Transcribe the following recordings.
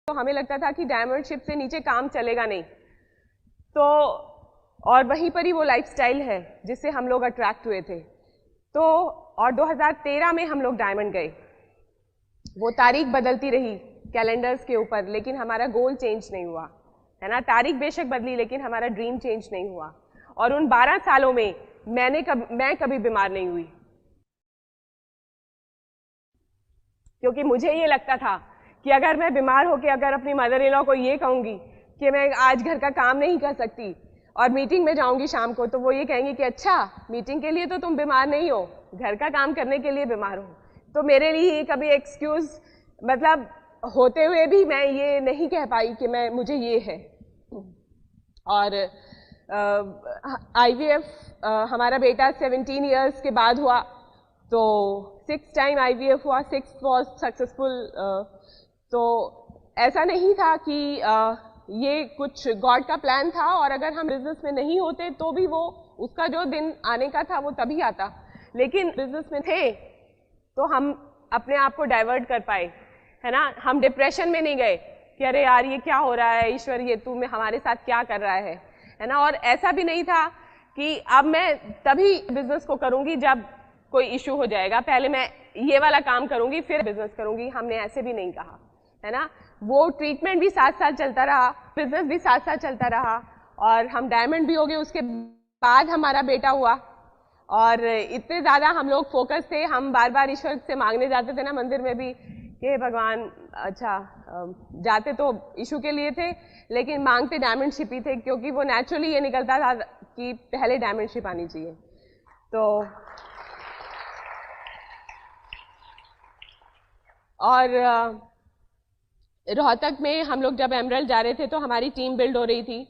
तो हमें लगता था कि डायमंड शिप से नीचे काम चलेगा नहीं। तो और वहीं पर ही वो लाइफस्टाइल है जिससे हम लोग अट्रैक्ट हुए थे। तो और 2013 में हम लोग डायमंड गए। वो तारीख बदलती रही कैलेंडर्स के ऊपर, लेकिन हमारा गोल चेंज नहीं हुआ, है ना। तारीख बेशक बदली लेकिन हमारा ड्रीम चेंज नहीं हुआ। और उन 12 सालों में मैं कभी बीमार नहीं हुई, क्योंकि मुझे ये लगता था कि अगर मैं बीमार होकर अगर अपनी मदर इन लॉ को ये कहूँगी कि मैं आज घर का काम नहीं कर सकती और मीटिंग में जाऊंगी शाम को, तो वो ये कहेंगे कि अच्छा मीटिंग के लिए तो तुम बीमार नहीं हो, घर का काम करने के लिए बीमार हो। तो मेरे लिए कभी एक्सक्यूज मतलब होते हुए भी मैं ये नहीं कह पाई कि मुझे ये है। और IVF हमारा बेटा 17 इयर्स के बाद हुआ, तो 6 टाइम IVF हुआ, 6 वॉज सक्सेसफुल। तो ऐसा नहीं था कि ये कुछ गॉड का प्लान था, और अगर हम बिजनेस में नहीं होते तो भी वो उसका जो दिन आने का था वो तभी आता, लेकिन बिजनेस में थे तो हम अपने आप को डाइवर्ट कर पाए, है ना। हम डिप्रेशन में नहीं गए कि अरे यार ये क्या हो रहा है, ईश्वर ये तू हमारे साथ क्या कर रहा है ना। और ऐसा भी नहीं था कि अब मैं तभी बिजनेस को करूंगी जब कोई इशू हो जाएगा, पहले मैं ये वाला काम करूंगी फिर बिजनेस करूंगी, हमने ऐसे भी नहीं कहा, है ना। वो ट्रीटमेंट भी 7 साल चलता रहा, बिजनेस भी 7 साल चलता रहा, और हम डायमंड भी हो गए। उसके बाद हमारा बेटा हुआ, और इतने ज़्यादा हम लोग फोकस थे, हम बार बार ईश्वर से मांगने जाते थे ना मंदिर में भी कि भगवान, अच्छा जाते तो इशू के लिए थे लेकिन मांगते डायमंड शिप ही थे, क्योंकि वो नेचुरली ये निकलता था कि पहले डायमंड शिप आनी चाहिए। तो और रोहतक में हम लोग जब एमरल्ड जा रहे थे तो हमारी टीम बिल्ड हो रही थी,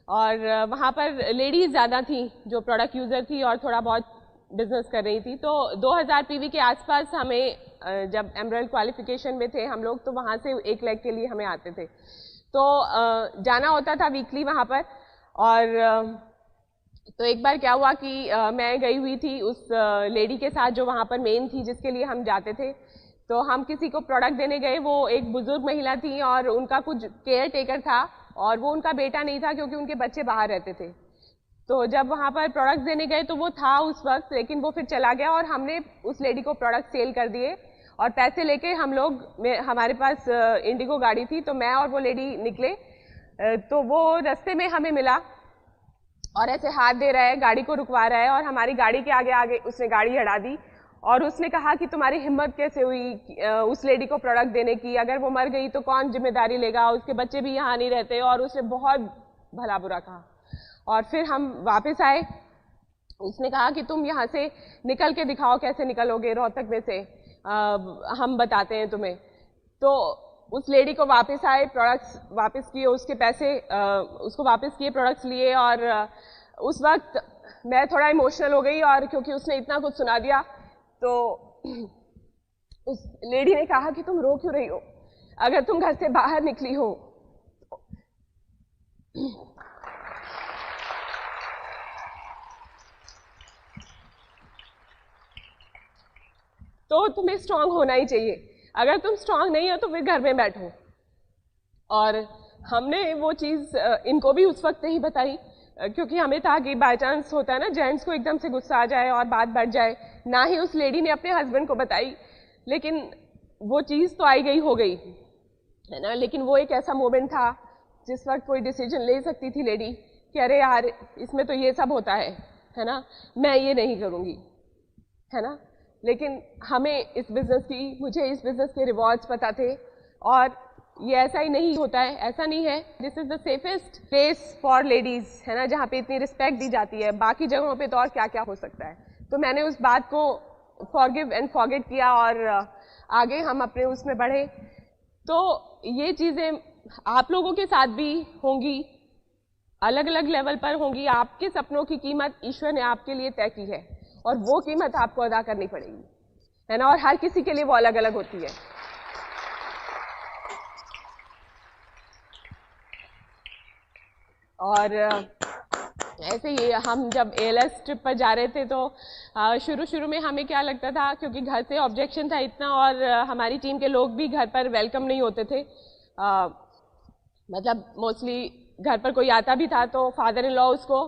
और वहाँ पर लेडीज़ ज़्यादा थी जो प्रोडक्ट यूज़र थी और थोड़ा बहुत बिजनेस कर रही थी। तो 2000 PV के आसपास हमें, जब एमरल्ड क्वालिफिकेशन में थे हम लोग, तो वहाँ से 1 लाख के लिए हमें आते थे। तो जाना होता था वीकली वहाँ पर। और तो एक बार क्या हुआ कि मैं गई हुई थी उस लेडी के साथ जो वहाँ पर मेन थी जिसके लिए हम जाते थे। तो हम किसी को प्रोडक्ट देने गए, वो एक बुजुर्ग महिला थी और उनका कुछ केयर टेकर था, और वो उनका बेटा नहीं था क्योंकि उनके बच्चे बाहर रहते थे। तो जब वहाँ पर प्रोडक्ट देने गए तो वो था उस वक्त, लेकिन वो फिर चला गया, और हमने उस लेडी को प्रोडक्ट सेल कर दिए और पैसे लेके हम लोग, हमारे पास इंडिगो गाड़ी थी, तो मैं और वो लेडी निकले। तो वो रास्ते में हमें मिला और ऐसे हाथ दे रहा है, गाड़ी को रुकवा रहा है, और हमारी गाड़ी के आगे आगे उसने गाड़ी हटा दी और उसने कहा कि तुम्हारी हिम्मत कैसे हुई उस लेडी को प्रोडक्ट देने की, अगर वो मर गई तो कौन जिम्मेदारी लेगा, उसके बच्चे भी यहाँ नहीं रहते। और उसने बहुत भला बुरा कहा। और फिर हम वापस आए, उसने कहा कि तुम यहाँ से निकल के दिखाओ कैसे निकलोगे रोहतक में से, हम बताते हैं तुम्हें। तो उस लेडी को वापस आए, प्रोडक्ट्स वापस किए, उसके पैसे उसको वापस किए, प्रोडक्ट्स लिए। और उस वक्त मैं थोड़ा इमोशनल हो गई, और क्योंकि उसने इतना कुछ सुना दिया, तो उस लेडी ने कहा कि तुम रो क्यों रही हो, अगर तुम घर से बाहर निकली हो तो तुम्हें स्ट्रांग होना ही चाहिए, अगर तुम स्ट्रांग नहीं हो तो फिर घर में बैठो। और हमने वो चीज़ इनको भी उस वक्त नहीं बताई, क्योंकि हमें था कि बाय चांस होता है ना जेंट्स को एकदम से गुस्सा आ जाए और बात बढ़ जाए। ना ही उस लेडी ने अपने हस्बैंड को बताई, लेकिन वो चीज़ तो आई गई हो गई, है ना। लेकिन वो एक ऐसा मोमेंट था जिस वक्त कोई डिसीजन ले सकती थी लेडी कि अरे यार इसमें तो ये सब होता है ना, मैं ये नहीं करूँगी, है ना। लेकिन हमें इस बिज़नेस की, मुझे इस बिज़नेस के रिवॉर्ड्स पता थे, और ये ऐसा ही नहीं होता है, ऐसा नहीं है। This is the safest place for ladies, है ना, जहाँ पे इतनी रिस्पेक्ट दी जाती है। बाकी जगहों पे तो और क्या क्या हो सकता है। तो मैंने उस बात को फॉरगिव एंड फॉरगेट किया, और आगे हम अपने उसमें बढ़े। तो ये चीज़ें आप लोगों के साथ भी होंगी, अलग अलग लेवल पर होंगी। आपके सपनों की कीमत ईश्वर ने आपके लिए तय की है, और वो कीमत आपको अदा करनी पड़ेगी, है ना। और हर किसी के लिए वो अलग अलग होती है। और ऐसे ही हम जब ALS ट्रिप पर जा रहे थे तो शुरू में हमें क्या लगता था, क्योंकि घर से ऑब्जेक्शन था इतना, और हमारी टीम के लोग भी घर पर वेलकम नहीं होते थे। मतलब मोस्टली घर पर कोई आता भी था तो फादर इन लॉ उसको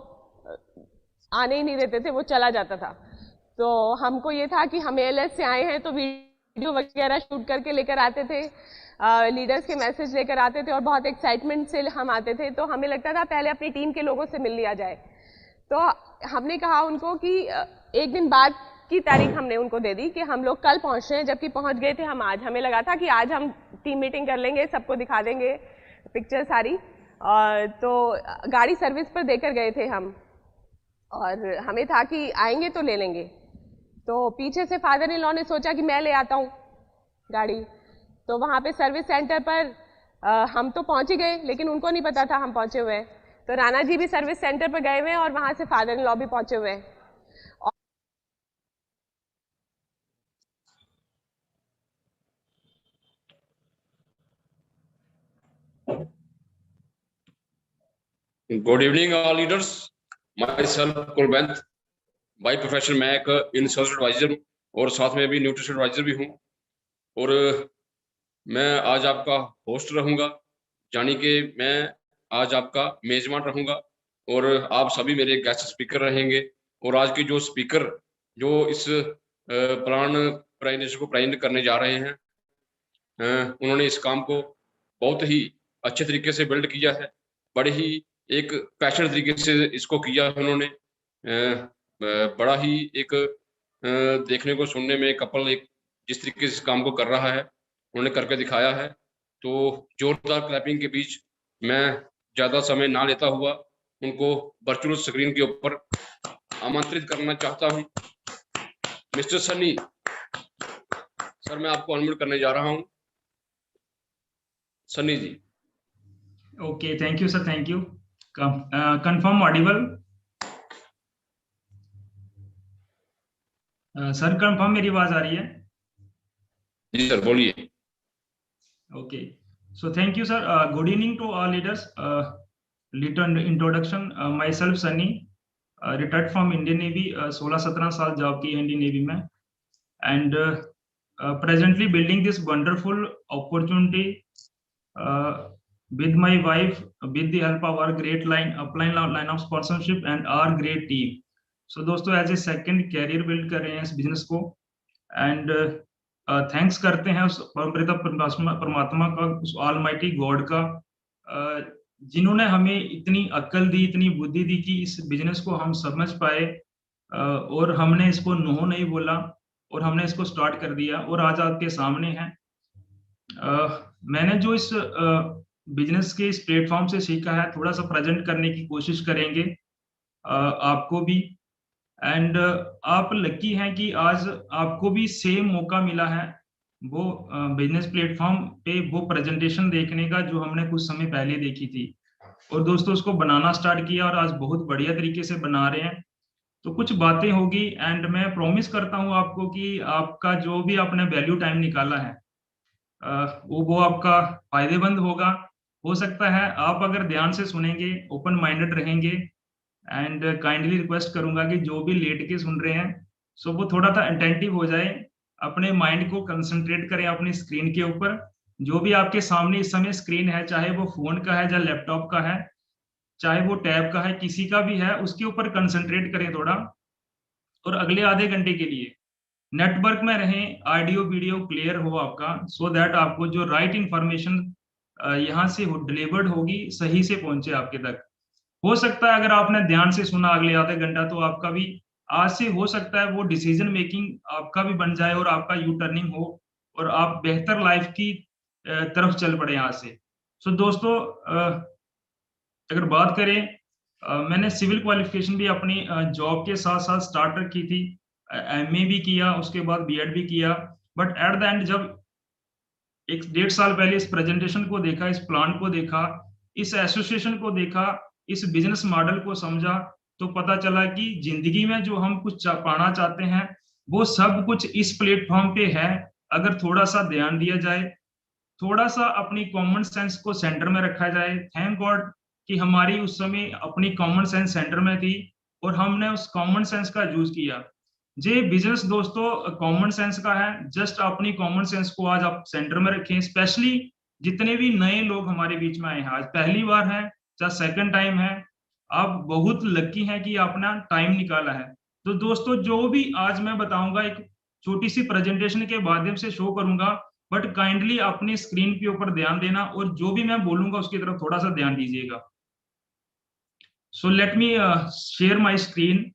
आने ही नहीं देते थे, वो चला जाता था। तो हमको ये था कि हम एएलएस से आए हैं तो वीडियो वगैरह शूट करके लेकर आते थे, लीडर्स के मैसेज लेकर आते थे और बहुत एक्साइटमेंट से हम आते थे। तो हमें लगता था पहले अपनी टीम के लोगों से मिल लिया जाए। तो हमने कहा उनको कि एक दिन बाद की तारीख हमने उनको दे दी कि हम लोग कल पहुंच रहे हैं, जबकि पहुंच गए थे हम आज। हमें लगा था कि आज हम टीम मीटिंग कर लेंगे, सबको दिखा देंगे पिक्चर सारी। तो गाड़ी सर्विस पर देकर गए थे हम, और हमें था कि आएंगे तो ले लेंगे। तो पीछे से फादर इन लॉ ने सोचा कि मैं ले आता हूँ गाड़ी। तो वहाँ पे सर्विस सेंटर पर हम तो पहुँच ही गए, लेकिन उनको नहीं पता था हम पहुँचे हुए हैं। तो राणा जी भी सर्विस सेंटर पर गए हुए हैं और वहाँ से फादर इन लॉ भी पहुँचे हुए हैं। Good evening all leaders. My self Kulwant, by profession मैं एक इंश्योरेंस एडवाइजर हूँ और साथ में भी न्यूट्रिशन एडवाइजर भी हूँ। और मैं आज आपका होस्ट रहूँगा, यानी कि मैं आज आपका मेजबान रहूँगा और आप सभी मेरे गेस्ट स्पीकर रहेंगे। और आज के जो स्पीकर जो इस प्लान को प्रेजेंट करने जा रहे हैं, उन्होंने इस काम को बहुत ही अच्छे तरीके से बिल्ड किया है, बड़े ही एक पैशन तरीके से इसको किया है उन्होंने। बड़ा ही एक देखने को सुनने में कपल एक जिस तरीके से इस काम को कर रहा है उन्होंने करके दिखाया है। तो जोरदार क्लैपिंग के बीच मैं ज्यादा समय ना लेता हुआ उनको वर्चुअल स्क्रीन के ऊपर आमंत्रित करना चाहता हूं। मिस्टर सनी सर, मैं आपको अनम्यूट करने जा रहा हूं। Sunny ji. Okay, thank you sir, thank you. Confirm audible? Sir confirm मेरी आवाज आ रही है? जी सर, बोलिए। Okay, so thank you sir. Good evening to all leaders. Little introduction, myself Sunny, retired from Indian Navy. 16-17 साल जॉब की है इंडियन नेवी में, and presently building this wonderful opportunity with my wife, with the help of our great upline line of sponsorship and our great team. So दोस्तों as a second career build कर रहे हैं इस business को, and thanks करते हैं उस परमात्मा का, उस ऑलमाइटी गॉड का, जिन्होंने हमें इतनी अक्ल दी, इतनी बुद्धि दी कि इस बिजनेस को हम समझ पाए, और हमने इसको नो नहीं बोला और हमने इसको स्टार्ट कर दिया और आज आपके सामने है। मैंने जो इस बिजनेस के इस प्लेटफॉर्म से सीखा है थोड़ा सा प्रेजेंट करने की कोशिश करेंगे आपको भी, एंड आप लकी हैं कि आज आपको भी सेम मौका मिला है वो बिजनेस प्लेटफॉर्म पे वो प्रेजेंटेशन देखने का जो हमने कुछ समय पहले देखी थी, और दोस्तों उसको बनाना स्टार्ट किया और आज बहुत बढ़िया तरीके से बना रहे हैं। तो कुछ बातें होगी, एंड मैं प्रॉमिस करता हूं आपको कि आपका जो भी आपने वैल्यू टाइम निकाला है वो आपका फायदेमंद होगा। हो सकता है आप अगर ध्यान से सुनेंगे, ओपन माइंडेड रहेंगे, एंड काइंडली रिक्वेस्ट करूंगा कि जो भी लेट के सुन रहे हैं सो वो थोड़ा सा अटेंटिव हो जाए, अपने माइंड को कंसंट्रेट करें अपनी स्क्रीन के ऊपर। जो भी आपके सामने इस समय स्क्रीन है, चाहे वो फोन का है या लैपटॉप का है, चाहे वो टैब का है, किसी का भी है, उसके ऊपर कंसंट्रेट करें थोड़ा, और अगले आधे घंटे के लिए नेटवर्क में रहें, ऑडियो वीडियो क्लियर हो आपका, सो दैट आपको जो राइट इंफॉर्मेशन यहाँ से डिलीवर्ड होगी सही से पहुंचे आपके तक। हो सकता है अगर आपने ध्यान से सुना अगले आधे घंटा तो आपका भी आज से हो सकता है वो डिसीजन मेकिंग आपका भी बन जाए और आपका यू टर्निंग हो और आप बेहतर लाइफ की तरफ चल पड़े यहाँ से। सो दोस्तों अगर बात करें, मैंने सिविल क्वालिफिकेशन भी अपनी जॉब के साथ साथ स्टार्ट रखी थी, एमए भी किया, उसके बाद बीएड भी किया, बट एट द एंड जब 1-1.5 साल पहले इस प्रेजेंटेशन को देखा, इस प्लान को देखा, इस एसोसिएशन को देखा, इस बिजनेस मॉडल को समझा, तो पता चला कि जिंदगी में जो हम कुछ पाना चाहते हैं वो सब कुछ इस प्लेटफॉर्म पे है, अगर थोड़ा सा ध्यान दिया जाए, थोड़ा सा अपनी कॉमन सेंस को सेंटर में रखा जाए। थैंक गॉड कि हमारी उस समय अपनी कॉमन सेंस सेंटर में थी और हमने उस कॉमन सेंस का यूज किया। जे बिजनेस दोस्तों कॉमन सेंस का है, जस्ट अपनी कॉमन सेंस को आज आप सेंटर में रखें, स्पेशली जितने भी नए लोग हमारे बीच में आए हैं, आज पहली बार है चाहे सेकंड टाइम है, आप बहुत लकी हैं कि आपने टाइम निकाला है। तो दोस्तों जो भी आज मैं बताऊंगा एक छोटी सी प्रेजेंटेशन के माध्यम से शो करूंगा, बट काइंडली अपनी स्क्रीन के ऊपर ध्यान देना और जो भी मैं बोलूंगा उसकी तरफ थोड़ा सा ध्यान दीजिएगा। So let me share my screen.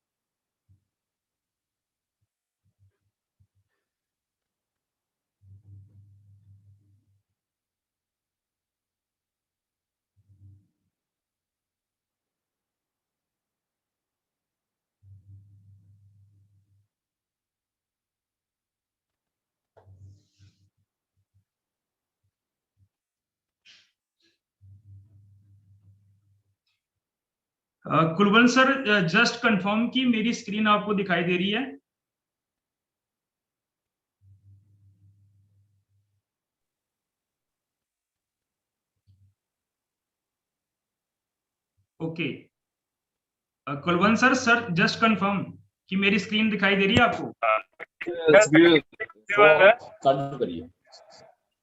Kulwant sir, just confirm कि मेरी स्क्रीन आपको दिखाई दे रही है? Okay, Kulwant sir, sir just confirm कि मेरी स्क्रीन दिखाई दे रही है आपको?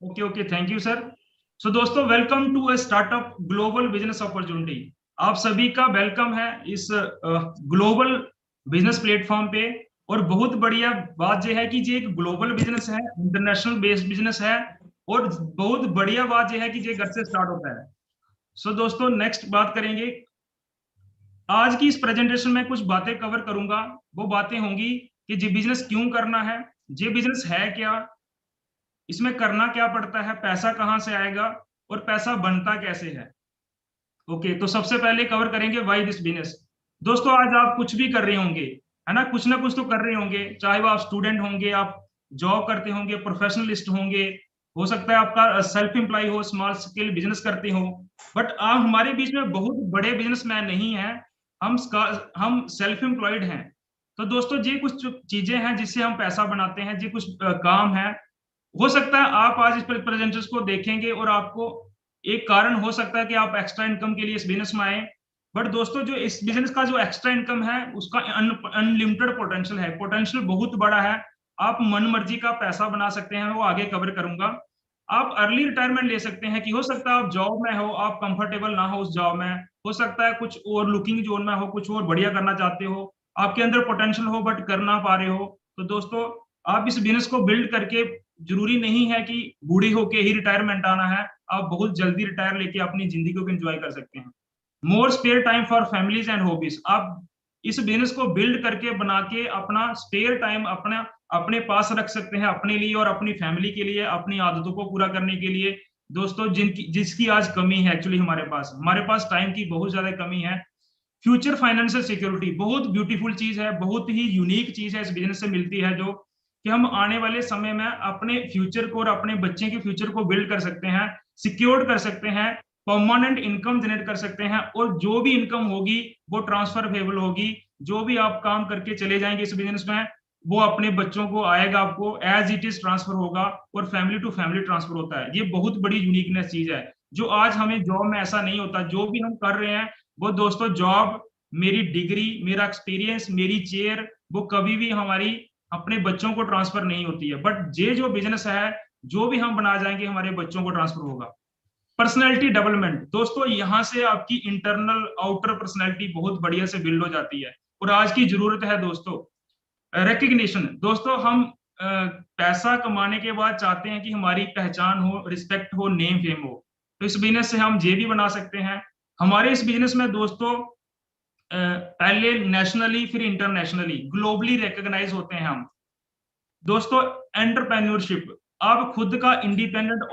Okay okay, thank you sir. So दोस्तों, welcome to a startup global business opportunity. आप सभी का वेलकम है इस ग्लोबल बिजनेस प्लेटफॉर्म पे। और बहुत बढ़िया बात यह है कि ये एक ग्लोबल बिजनेस है, इंटरनेशनल बेस्ड बिजनेस है, और बहुत बढ़िया बात यह है कि ये घर से स्टार्ट होता है। सो दोस्तों, नेक्स्ट बात करेंगे। आज की इस प्रेजेंटेशन में कुछ बातें कवर करूंगा। वो बातें होंगी कि ये बिजनेस क्यों करना है, ये बिजनेस है क्या, इसमें करना क्या पड़ता है, पैसा कहाँ से आएगा और पैसा बनता कैसे है। ओके, तो सबसे पहले कवर करेंगे व्हाई दिस बिजनेस। दोस्तों, आज आप कुछ भी कर रहे होंगे, है ना, कुछ ना कुछ तो कर रहे होंगे, चाहे वो आप स्टूडेंट होंगे, आप जॉब करते होंगे, प्रोफेशनलिस्ट होंगे, हो सकता है आपका सेल्फ एम्प्लॉय हो, स्मॉल स्केल बिजनेस करते हो। बट आप हमारे बीच में बहुत बड़े बिजनेसमैन नहीं है, हम सेल्फ एम्प्लॉयड हैं। तो दोस्तों, ये कुछ चीजें हैं जिससे हम पैसा बनाते हैं, ये कुछ काम है। हो सकता है आप आज इस प्रेजेंटर्स को देखेंगे और आपको एक कारण हो सकता है कि आप एक्स्ट्रा इनकम के लिए इस बिजनेस में आए। बट दोस्तों, जो इस बिजनेस का जो एक्स्ट्रा इनकम है उसका अनलिमिटेड पोटेंशियल है, पोटेंशियल बहुत बड़ा है। आप मन मर्जी का पैसा बना सकते हैं, वो आगे कवर करूंगा। आप अर्ली रिटायरमेंट ले सकते हैं कि हो सकता है आप जॉब में हो, आप कंफर्टेबल ना हो उस जॉब में, हो सकता है कुछ और लुकिंग जोन में हो, कुछ और बढ़िया करना चाहते हो, आपके अंदर पोटेंशियल हो बट कर ना पा रहे हो। तो दोस्तों, आप इस बिजनेस को बिल्ड करके, जरूरी नहीं है कि बूढ़े होके ही रिटायरमेंट आना है, आप बहुत जल्दी रिटायर लेके अपनी जिंदगी को एंजॉय कर सकते हैं। More spare time for families and hobbies. आप इस बिजनेस को बिल्ड करके बना के अपना स्पेयर टाइम अपने पास रख सकते हैं, अपने लिए और अपनी फैमिली के लिए, अपनी आदतों को पूरा करने के लिए। दोस्तों, जिसकी आज कमी है, एक्चुअली हमारे पास टाइम की बहुत ज्यादा कमी है। फ्यूचर फाइनेंशियल सिक्योरिटी बहुत ब्यूटीफुल चीज है, बहुत ही यूनिक चीज है, इस बिजनेस से मिलती है, जो कि हम आने वाले समय में अपने फ्यूचर को और अपने बच्चे के फ्यूचर को बिल्ड कर सकते हैं, सिक्योर कर सकते हैं, परमानेंट इनकम जनरेट कर सकते हैं। और जो भी इनकम होगी वो ट्रांसफरेबल होगी। जो भी आप काम करके चले जाएंगे इस बिजनेस में, वो अपने बच्चों को आएगा, आपको एज इट इज ट्रांसफर होगा, और फैमिली टू फैमिली ट्रांसफर होता है। ये बहुत बड़ी यूनिकनेस चीज है, जो आज हमें जॉब में ऐसा नहीं होता। जो भी हम कर रहे हैं वो दोस्तों, जॉब, मेरी डिग्री, मेरा एक्सपीरियंस, मेरी चेयर, वो कभी भी हमारी अपने बच्चों को ट्रांसफर नहीं होती है। बट ये जो बिजनेस है, जो भी हम बना जाएंगे हमारे बच्चों को ट्रांसफर होगा। Personality development. दोस्तों, यहाँ से आपकी इंटरनल आउटर पर्सनैलिटी बहुत बढ़िया से बिल्ड हो जाती है, और आज की जरूरत है दोस्तों रिकग्निशन। दोस्तों, हम पैसा कमाने के बाद चाहते हैं कि हमारी पहचान हो, रिस्पेक्ट हो, नेम फेम हो। तो इस बिजनेस से हम ये भी बना सकते हैं। हमारे इस बिजनेस में दोस्तों पहले नेशनली, फिर इंटरनेशनली, ग्लोबली रिकॉग्नाइज होते हैं हम। दोस्तों, एंटरप्रेन्योरशिप, आप खुद का इंडिपेंडेंट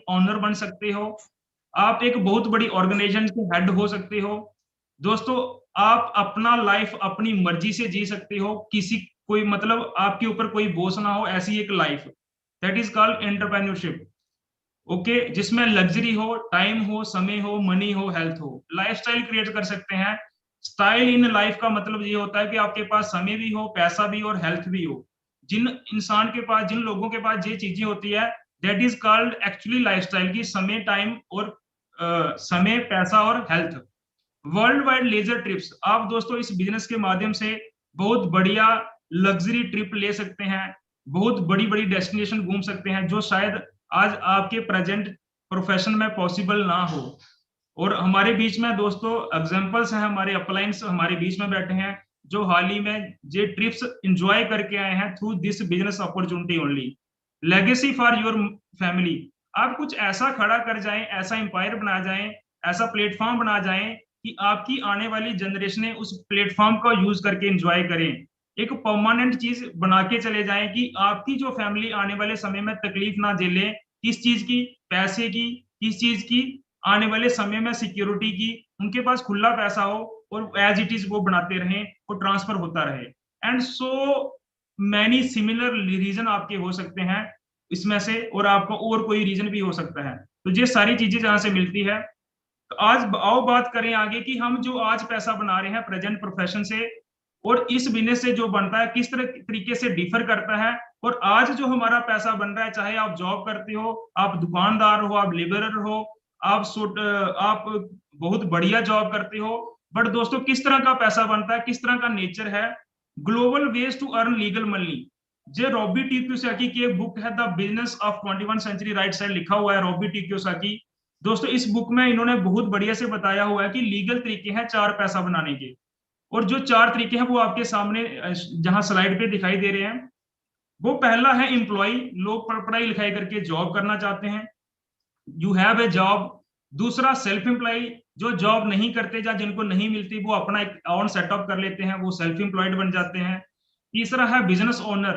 ऑनर बन सकते हो, आप एक बहुत बड़ी ऑर्गेनाइजेशन के हेड हो सकते हो। दोस्तों, आप अपना लाइफ अपनी मर्जी से जी सकते हो, किसी कोई मतलब आपके ऊपर कोई बोझ ना हो, ऐसी एक life, that is called entrepreneurship. Okay, जिसमें लग्जरी हो, टाइम हो, समय हो, मनी हो, हेल्थ हो, लाइफस्टाइल क्रिएट कर सकते हैं। स्टाइल इन लाइफ का मतलब ये होता है कि आपके पास समय भी हो, पैसा भी और हेल्थ भी हो। जिन इंसान के पास, जिन लोगों के पास ये चीजें होती है, that is called actually lifestyle की, समय, टाइम और समय, पैसा और health. World wide leisure trips, आप दोस्तों इस बिजनेस के माध्यम से बहुत बढ़िया लग्जरी ट्रिप ले सकते हैं, बहुत बड़ी बड़ी डेस्टिनेशन घूम सकते हैं, जो शायद आज आपके प्रेजेंट प्रोफेशन में पॉसिबल ना हो। और हमारे बीच में दोस्तों एग्जांपल्स हैं, हमारे अपलाइंस हमारे बीच में बैठे हैं जो हाल ही में ये ट्रिप्स एंजॉय करके आए हैं through this business opportunity only. Legacy for your family, आप कुछ ऐसा खड़ा कर जाएं, ऐसा एम्पायर बना जाएं, ऐसा प्लेटफॉर्म बना जाएं कि आपकी आने वाली जनरेशन उस प्लेटफॉर्म का यूज करके एंजॉय करें। एक परमानेंट चीज बना के चले जाएं कि आपकी जो फैमिली आने वाले समय में तकलीफ ना झेले, किस चीज की, पैसे की, किस चीज की, आने वाले समय में सिक्योरिटी की, उनके पास खुला पैसा हो और एज इट इज वो बनाते रहें, वो ट्रांसफर होता रहे। And so many similar reason आपके हो सकते हैं इसमें से, और आपका और कोई रीजन भी हो सकता है। तो ये सारी चीजें जहां से मिलती है। तो आज आओ बात करें आगे कि हम जो आज पैसा बना रहे हैं प्रेजेंट प्रोफेशन से और इस बिजनेस से जो बनता है किस तरह तरीके से डिफर करता है। और आज जो हमारा पैसा बन रहा है, चाहे आप जॉब करते हो, आप दुकानदार हो, आप लेबरर हो, आप बहुत बढ़िया जॉब करते हो, बट दोस्तों किस तरह का पैसा बनता है, किस तरह का नेचर है। Global ways to earn legal money, J Robert T Kiyosaki की एक बुक है the business of 21 century, right side लिखा हुआ है रॉबी टी कियोसाकी। दोस्तों इस बुक में इन्होंने बहुत बढ़िया से बताया हुआ है कि लीगल तरीके हैं 4 पैसा बनाने के, और जो 4 तरीके हैं वो आपके सामने जहां स्लाइड पे दिखाई दे रहे हैं। वो पहला है एम्प्लॉय, लोग पढ़ाई लिखाई करके जॉब करना चाहते हैं, यू हैव ए जॉब। दूसरा सेल्फ एम्प्लॉय, जो जॉब नहीं करते या जिनको नहीं मिलती वो अपना एक ऑन सेटअप कर लेते हैं, वो सेल्फ एम्प्लॉयड बन जाते हैं। तीसरा है बिजनेस ओनर,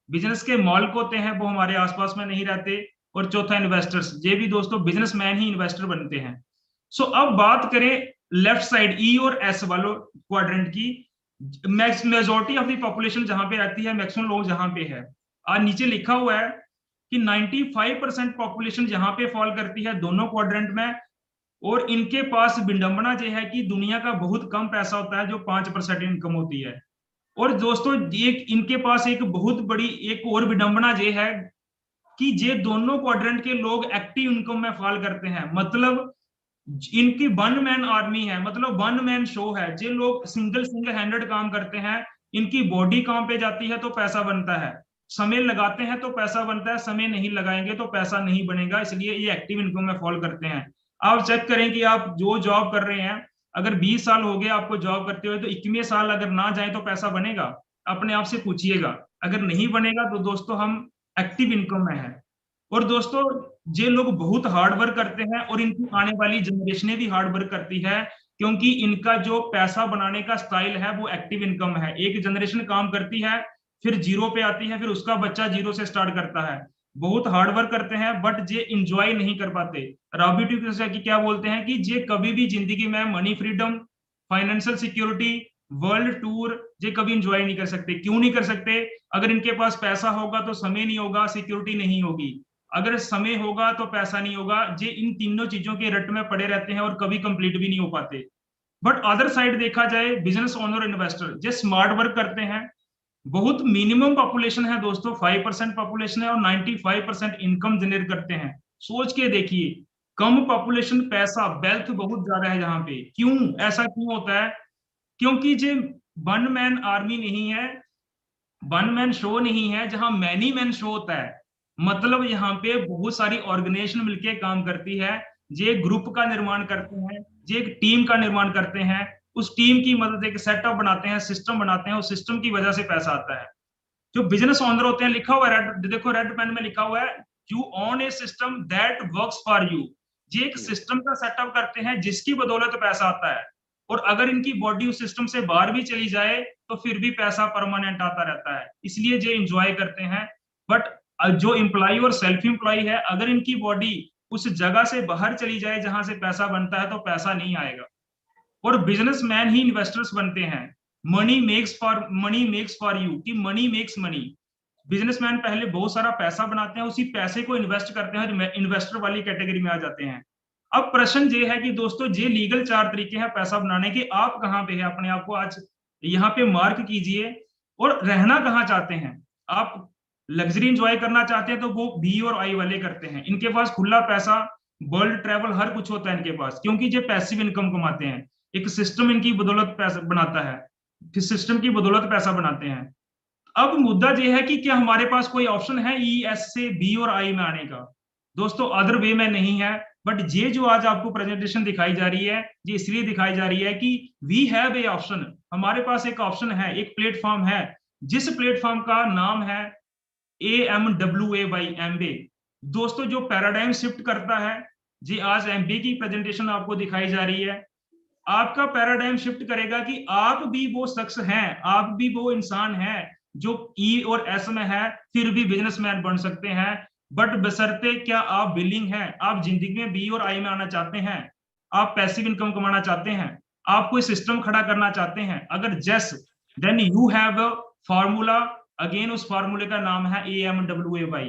बिजनेस के मालिक होते हैं, वो हमारे आसपास में नहीं रहते। और चौथा इन्वेस्टर्स, ये भी दोस्तों बिजनेसमैन ही इन्वेस्टर बनते हैं। सो अब बात करें लेफ्ट साइड ई और एस वालों क्वाड्रेंट की, मेजोरिटी ऑफ द पॉपुलेशन जहां पे रहती है, मैक्सिमम लोग जहां पे है, आज नीचे लिखा हुआ है कि 95% पॉपुलेशन जहां पे फॉल करती है दोनों क्वाड्रेंट में। और इनके पास विडंबना यह है कि दुनिया का बहुत कम पैसा होता है जो 5% इनकम होती है। और दोस्तों एक इनके पास एक बहुत बड़ी एक और विडंबना ये है कि ये दोनों क्वाड्रेंट के लोग एक्टिव इनकम में फॉल करते हैं, मतलब इनकी वन मैन आर्मी है, मतलब वन मैन शो है। ये लोग सिंगल हैंडेड काम करते हैं, इनकी बॉडी काम पे जाती है तो पैसा बनता है, समय लगाते हैं तो पैसा बनता है, समय नहीं लगाएंगे तो पैसा नहीं बनेगा, इसलिए ये एक्टिव इनकम में फॉल करते हैं। आप चेक करें कि आप जो जॉब कर रहे हैं, अगर 20 साल हो गए आपको जॉब करते हुए, तो 21वें साल अगर ना जाए तो पैसा बनेगा? अपने आप से पूछिएगा। अगर नहीं बनेगा तो दोस्तों हम एक्टिव इनकम में है। और दोस्तों ये लोग बहुत हार्ड वर्क करते हैं और इनकी आने वाली जनरेशन भी हार्ड वर्क करती है, क्योंकि इनका जो पैसा बनाने का स्टाइल है वो एक्टिव इनकम है। एक जनरेशन काम करती है, फिर जीरो पे आती है, फिर उसका बच्चा जीरो से स्टार्ट करता है। बहुत हार्ड वर्क करते हैं बट ये इंजॉय नहीं कर पाते। रॉबी टी कियोसाकी क्या बोलते हैं कि ये कभी भी जिंदगी में money freedom, financial security, world tour ये कभी इंजॉय नहीं कर सकते। क्यों नहीं कर सकते? अगर इनके पास पैसा होगा तो समय नहीं होगा, सिक्योरिटी नहीं होगी। अगर समय होगा तो पैसा नहीं होगा। ये इन तीनों चीजों के रट में पड़े रहते हैं और कभी कंप्लीट भी नहीं हो पाते। बट अदर साइड देखा जाए, बिजनेस ओनर, इन्वेस्टर जो स्मार्ट वर्क करते हैं, बहुत मिनिमम पॉपुलेशन है दोस्तों, 5% पॉपुलेशन है और 95% इनकम जनरेट करते हैं। सोच के देखिए, कम पॉपुलेशन, पैसा, वेल्थ बहुत ज्यादा है जहां पे। क्यों ऐसा क्यों होता है? क्योंकि ये वन मैन आर्मी नहीं है, वन मैन शो नहीं है, जहां मैनी मैन शो होता है। मतलब यहाँ पे बहुत सारी ऑर्गेनाइजेशन मिलके काम करती है, ये ग्रुप का निर्माण करते हैं, ये एक टीम का निर्माण करते हैं, उस टीम की मदद एक सेटअप बनाते हैं, सिस्टम बनाते हैं, उस सिस्टम की वजह से पैसा आता है। जो बिजनेस ओनर होते हैं, लिखा हुआ है रेड, देखो रेड पेन में लिखा हुआ है, you own A system that works for you. ये एक सिस्टम का सेटअप करते हैं जिसकी बदौलत पैसा आता है। और अगर इनकी बॉडी उस सिस्टम से बाहर भी चली जाए तो फिर भी पैसा परमानेंट आता रहता है, इसलिए ये इंजॉय करते हैं। बट जो एम्प्लॉय और सेल्फ एम्प्लॉय है, अगर इनकी बॉडी उस जगह से बाहर चली जाए जहां से पैसा बनता है तो पैसा नहीं आएगा। और बिजनेसमैन ही इन्वेस्टर्स बनते हैं। मनी मेक्स फॉर यू, कि मनी मेक्स मनी। बिजनेसमैन पहले बहुत सारा पैसा बनाते हैं, उसी पैसे को इन्वेस्ट करते हैं, इन्वेस्टर वाली कैटेगरी में आ जाते हैं। अब प्रश्न ये है कि दोस्तों ये लीगल 4 तरीके हैं पैसा बनाने के, आप कहाँ पे है? अपने आप को आज यहाँ पे मार्क कीजिए। और रहना कहाँ चाहते हैं आप? लग्जरी एंजॉय करना चाहते हैं तो वो बी और आई वाले करते हैं, इनके पास खुला पैसा, वर्ल्ड ट्रेवल, हर कुछ होता है इनके पास, क्योंकि ये पैसिव इनकम कमाते हैं। एक सिस्टम इनकी बदौलत पैसा बनाता है, फिर सिस्टम की बदौलत पैसा बनाते हैं। अब मुद्दा ये है कि क्या हमारे पास कोई ऑप्शन है ई एस से बी और आई में आने का? दोस्तों अदर वे में नहीं है, बट ये जो आज आपको प्रेजेंटेशन दिखाई जा रही है ये इसलिए दिखाई जा रही है कि वी हैव ए ऑप्शन, हमारे पास एक ऑप्शन है, एक प्लेटफॉर्म है, जिस प्लेटफॉर्म का नाम है AMWA MBA। दोस्तों जो पैराडाइम शिफ्ट करता है, जी आज MBA की प्रेजेंटेशन आपको दिखाई जा रही है, आपका पैराडाइम शिफ्ट करेगा कि आप भी वो शख्स हैं, आप भी वो इंसान हैं जो ई और एस में है फिर भी बिजनेसमैन बन सकते हैं, बट बशर्ते क्या आप विलिंग हैं, आप जिंदगी में बी और आई में आना चाहते हैं, आप पैसिव इनकम कमाना चाहते हैं, आप कोई सिस्टम खड़ा करना चाहते हैं, अगर just then you have a formula. Again उस फार्मूले का नाम है AMWA।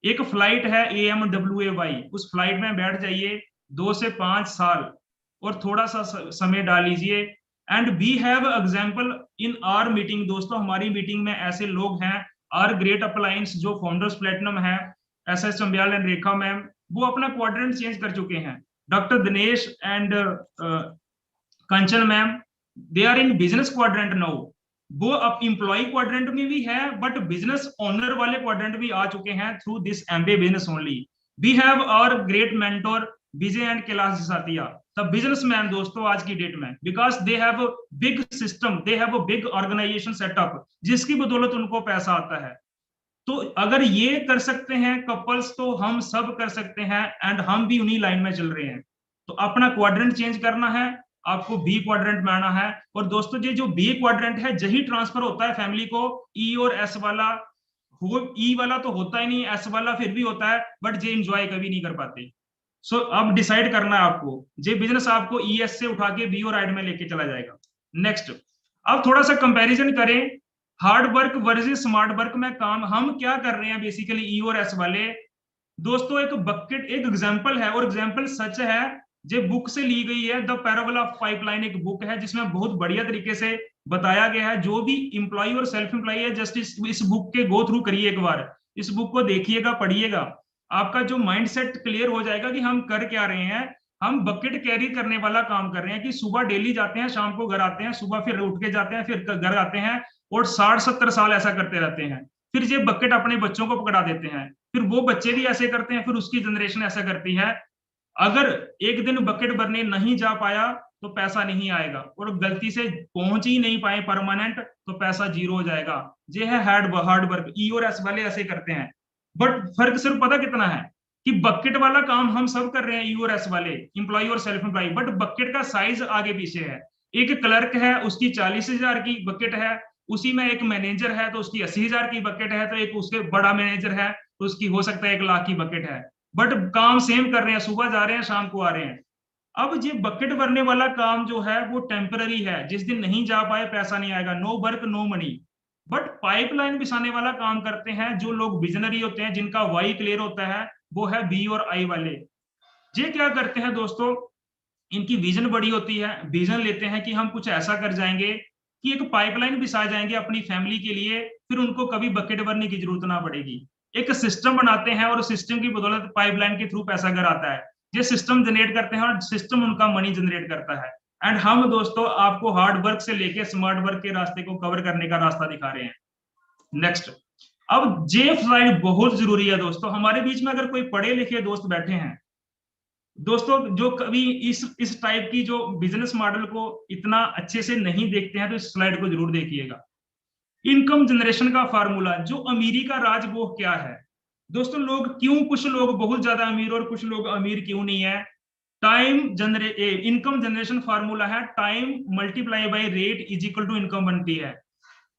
एक फ्लाइट है AMWA, उस फ्लाइट में बैठ जाइए 2 से 5 साल और थोड़ा सा समय डाल लीजिए। And we have example in our meeting. दोस्तों हमारी मीटिंग में ऐसे लोग हैं, आर ग्रेट अप्लायंस जो फाउंडर्स प्लेटिनम है, SS Chambial and Rekha ma'am, वो अपना क्वाड्रेंट चेंज कर चुके हैं। Doctor Dinesh and Kanchan ma'am, they are in business quadrant now. वो अब एम्प्लॉय क्वाड्रेंट में भी है, बट बिजनेस ओनर वाले क्वाड्रेंट भी आ चुके हैं through this MBA business only. We have our great mentor Vijay and Kailash Jasatiya, the businessman दोस्तों आज की डेट में, because they have big system, they have a big organisation setup, जिसकी बदौलत उनको पैसा आता है। तो अगर ये कर सकते हैं कपल्स तो हम सब कर सकते हैं, एंड हम भी उन्हीं लाइन में चल रहे हैं। तो अपना क्वाड्रेंट चेंज करना है, आपको बी क्वाड्रेंट में आना है। और दोस्तों ये जो बी क्वाड्रेंट है यही ट्रांसफर होता है फैमिली को ई और एस वाला। वो ई वाला तो होता ही नहीं, एस वाला फिर भी होता है, बट ये इंजॉय कभी नहीं कर पाते। सो अब डिसाइड करना है आपको, ये बिजनेस आपको ES से उठा के बी और आइड में लेके चला जाएगा। नेक्स्ट, अब थोड़ा सा कंपैरिजन करें hard work versus smart work में काम हम क्या कर रहे हैं बेसिकली ई और एस वाले। दोस्तों एक बकेट एक एग्जांपल है, और एग्जांपल सच है, ये बुक से ली गई है, द पैराबल ऑफ पाइपलाइन एक बुक है जिसमें बहुत बढ़िया तरीके से बताया गया है। जो भी इंप्लॉय और सेल्फ इंप्लॉय है जस्ट इस बुक के गो थ्रू करिए, एक बार इस बुक को देखिएगा, पढ़िएगा, आपका जो माइंडसेट क्लियर हो जाएगा कि हम कर क्या रहे हैं। हम बकेट कैरी करने वाला काम कर रहे हैं कि सुबह डेली जाते हैं, शाम को घर आते हैं, सुबह फिर उठ के जाते हैं, फिर घर आते हैं, और 60-70 साल ऐसा करते रहते हैं। फिर ये बकेट अपने बच्चों को पकड़ा देते हैं, फिर वो बच्चे भी ऐसे करते हैं, फिर उसकी जनरेशन ऐसा करती है। अगर एक दिन बकेट भरने नहीं जा पाया तो पैसा नहीं आएगा, और गलती से पहुंच ही नहीं पाए परमानेंट तो पैसा जीरो हो जाएगा। ये है हार्ड वर्क। ई और एस वाले ऐसे करते हैं, बट फर्क सिर्फ पता कितना है कि बकेट वाला काम हम सब कर रहे हैं ई और एस वाले, इंप्लॉय और सेल्फ एम्प्लॉय, बट बकेट का साइज आगे पीछे है। एक क्लर्क है उसकी 40,000 की बकेट है, उसी में एक मैनेजर है तो उसकी 80,000 की बकेट है, तो एक उसके बड़ा मैनेजर है तो उसकी हो सकता है 1 लाख की बकेट है, बट काम सेम कर रहे हैं, सुबह जा रहे हैं शाम को आ रहे हैं। अब ये बकेट भरने वाला काम जो है वो टेम्पररी है, जिस दिन नहीं जा पाए पैसा नहीं आएगा, no work no money. But pipeline बिछाने वाला काम करते हैं जो लोग विजनरी होते हैं, जिनका वाई क्लियर होता है, वो है बी और आई वाले। ये क्या करते हैं दोस्तों, इनकी विजन बड़ी होती है, विजन लेते हैं कि हम कुछ ऐसा कर जाएंगे कि एक पाइपलाइन बिछा जाएंगे अपनी फैमिली के लिए, फिर उनको कभी बकेट भरने की जरूरत ना पड़ेगी। एक सिस्टम बनाते हैं और सिस्टम की बदौलत पाइपलाइन के थ्रू पैसा घर आता है। ये सिस्टम जनरेट करते हैं और सिस्टम उनका मनी जनरेट करता है। एंड हम दोस्तों आपको हार्ड वर्क से लेके स्मार्ट वर्क के रास्ते को कवर करने का रास्ता दिखा रहे हैं। नेक्स्ट, अब जे स्लाइड बहुत जरूरी है दोस्तों। हमारे बीच में अगर कोई पढ़े लिखे दोस्त बैठे हैं दोस्तों, जो कभी इस टाइप की जो बिजनेस मॉडल को इतना अच्छे से नहीं देखते हैं, तो इस स्लाइड को जरूर देखिएगा। इनकम जनरेशन का फार्मूला, जो अमीरी का राज वो क्या है दोस्तों। लोग क्यों, कुछ लोग बहुत ज्यादा अमीर और कुछ लोग अमीर क्यों नहीं है। इनकम जनरेशन फार्मूला है time multiply by rate is equal to income बनती है।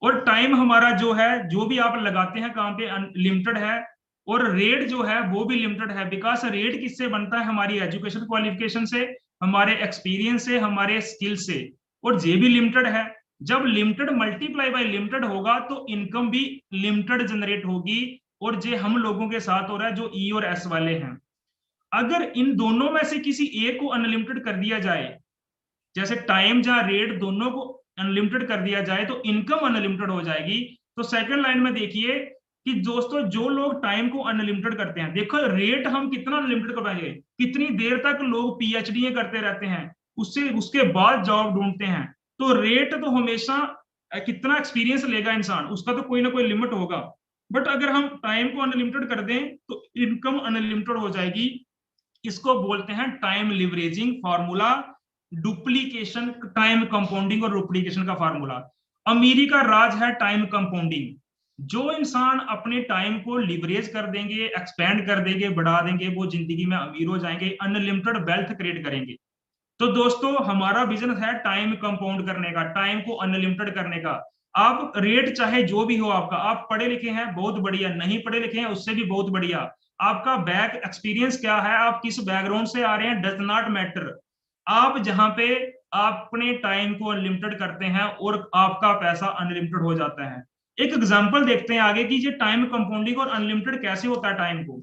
और टाइम हमारा जो है, जो भी आप लगाते हैं काम पे लिमिटेड है, और रेट जो है वो भी लिमिटेड है। बिकॉज रेट किससे बनता है, हमारी एजुकेशन क्वालिफिकेशन से, हमारे एक्सपीरियंस से, हमारे स्किल से, और ये भी लिमिटेड है। जब लिमिटेड मल्टीप्लाई बाय लिमिटेड होगा तो इनकम भी लिमिटेड जनरेट होगी, और ये हम लोगों के साथ हो रहा है जो ई और एस वाले हैं। अगर इन दोनों में से किसी एक को अनलिमिटेड कर दिया जाए, जैसे टाइम या रेट दोनों को अनलिमिटेड कर दिया जाए, तो इनकम अनलिमिटेड हो जाएगी। तो सेकंड लाइन में देखिए कि दोस्तों जो लोग टाइम को अनलिमिटेड करते हैं, देखो रेट हम कितना अनलिमिटेड करवाएंगे, कितनी देर तक लोग PhD करते रहते हैं, उसके बाद जॉब ढूंढते हैं। तो रेट तो हमेशा, कितना एक्सपीरियंस लेगा इंसान, उसका तो कोई ना कोई लिमिट होगा। बट अगर हम टाइम को अनलिमिटेड कर दें तो इनकम अनलिमिटेड हो जाएगी। इसको बोलते हैं time leveraging formula, duplication, time compounding और डुप्लीकेशन का फार्मूला। अमीरी का राज है टाइम कंपाउंडिंग। जो इंसान अपने टाइम को लिवरेज कर देंगे, एक्सपेंड कर देंगे, बढ़ा देंगे, वो जिंदगी में अमीर हो जाएंगे, अनलिमिटेड वेल्थ क्रिएट करेंगे। तो दोस्तों हमारा बिजनेस है टाइम कंपाउंड करने का, टाइम को अनलिमिटेड करने का। आप रेट चाहे जो भी हो आपका, आप पढ़े लिखे हैं बहुत बढ़िया, नहीं पढ़े लिखे हैं उससे भी बहुत बढ़िया, आपका बैक एक्सपीरियंस क्या है, आप किस बैकग्राउंड से आ रहे हैं, डज नॉट मैटर। आप जहां पे अपने टाइम को अनलिमिटेड करते हैं और आपका पैसा अनलिमिटेड हो जाता है। एक एग्जांपल देखते हैं आगे की, ये टाइम कंपाउंडिंग और अनलिमिटेड कैसे होता है टाइम को।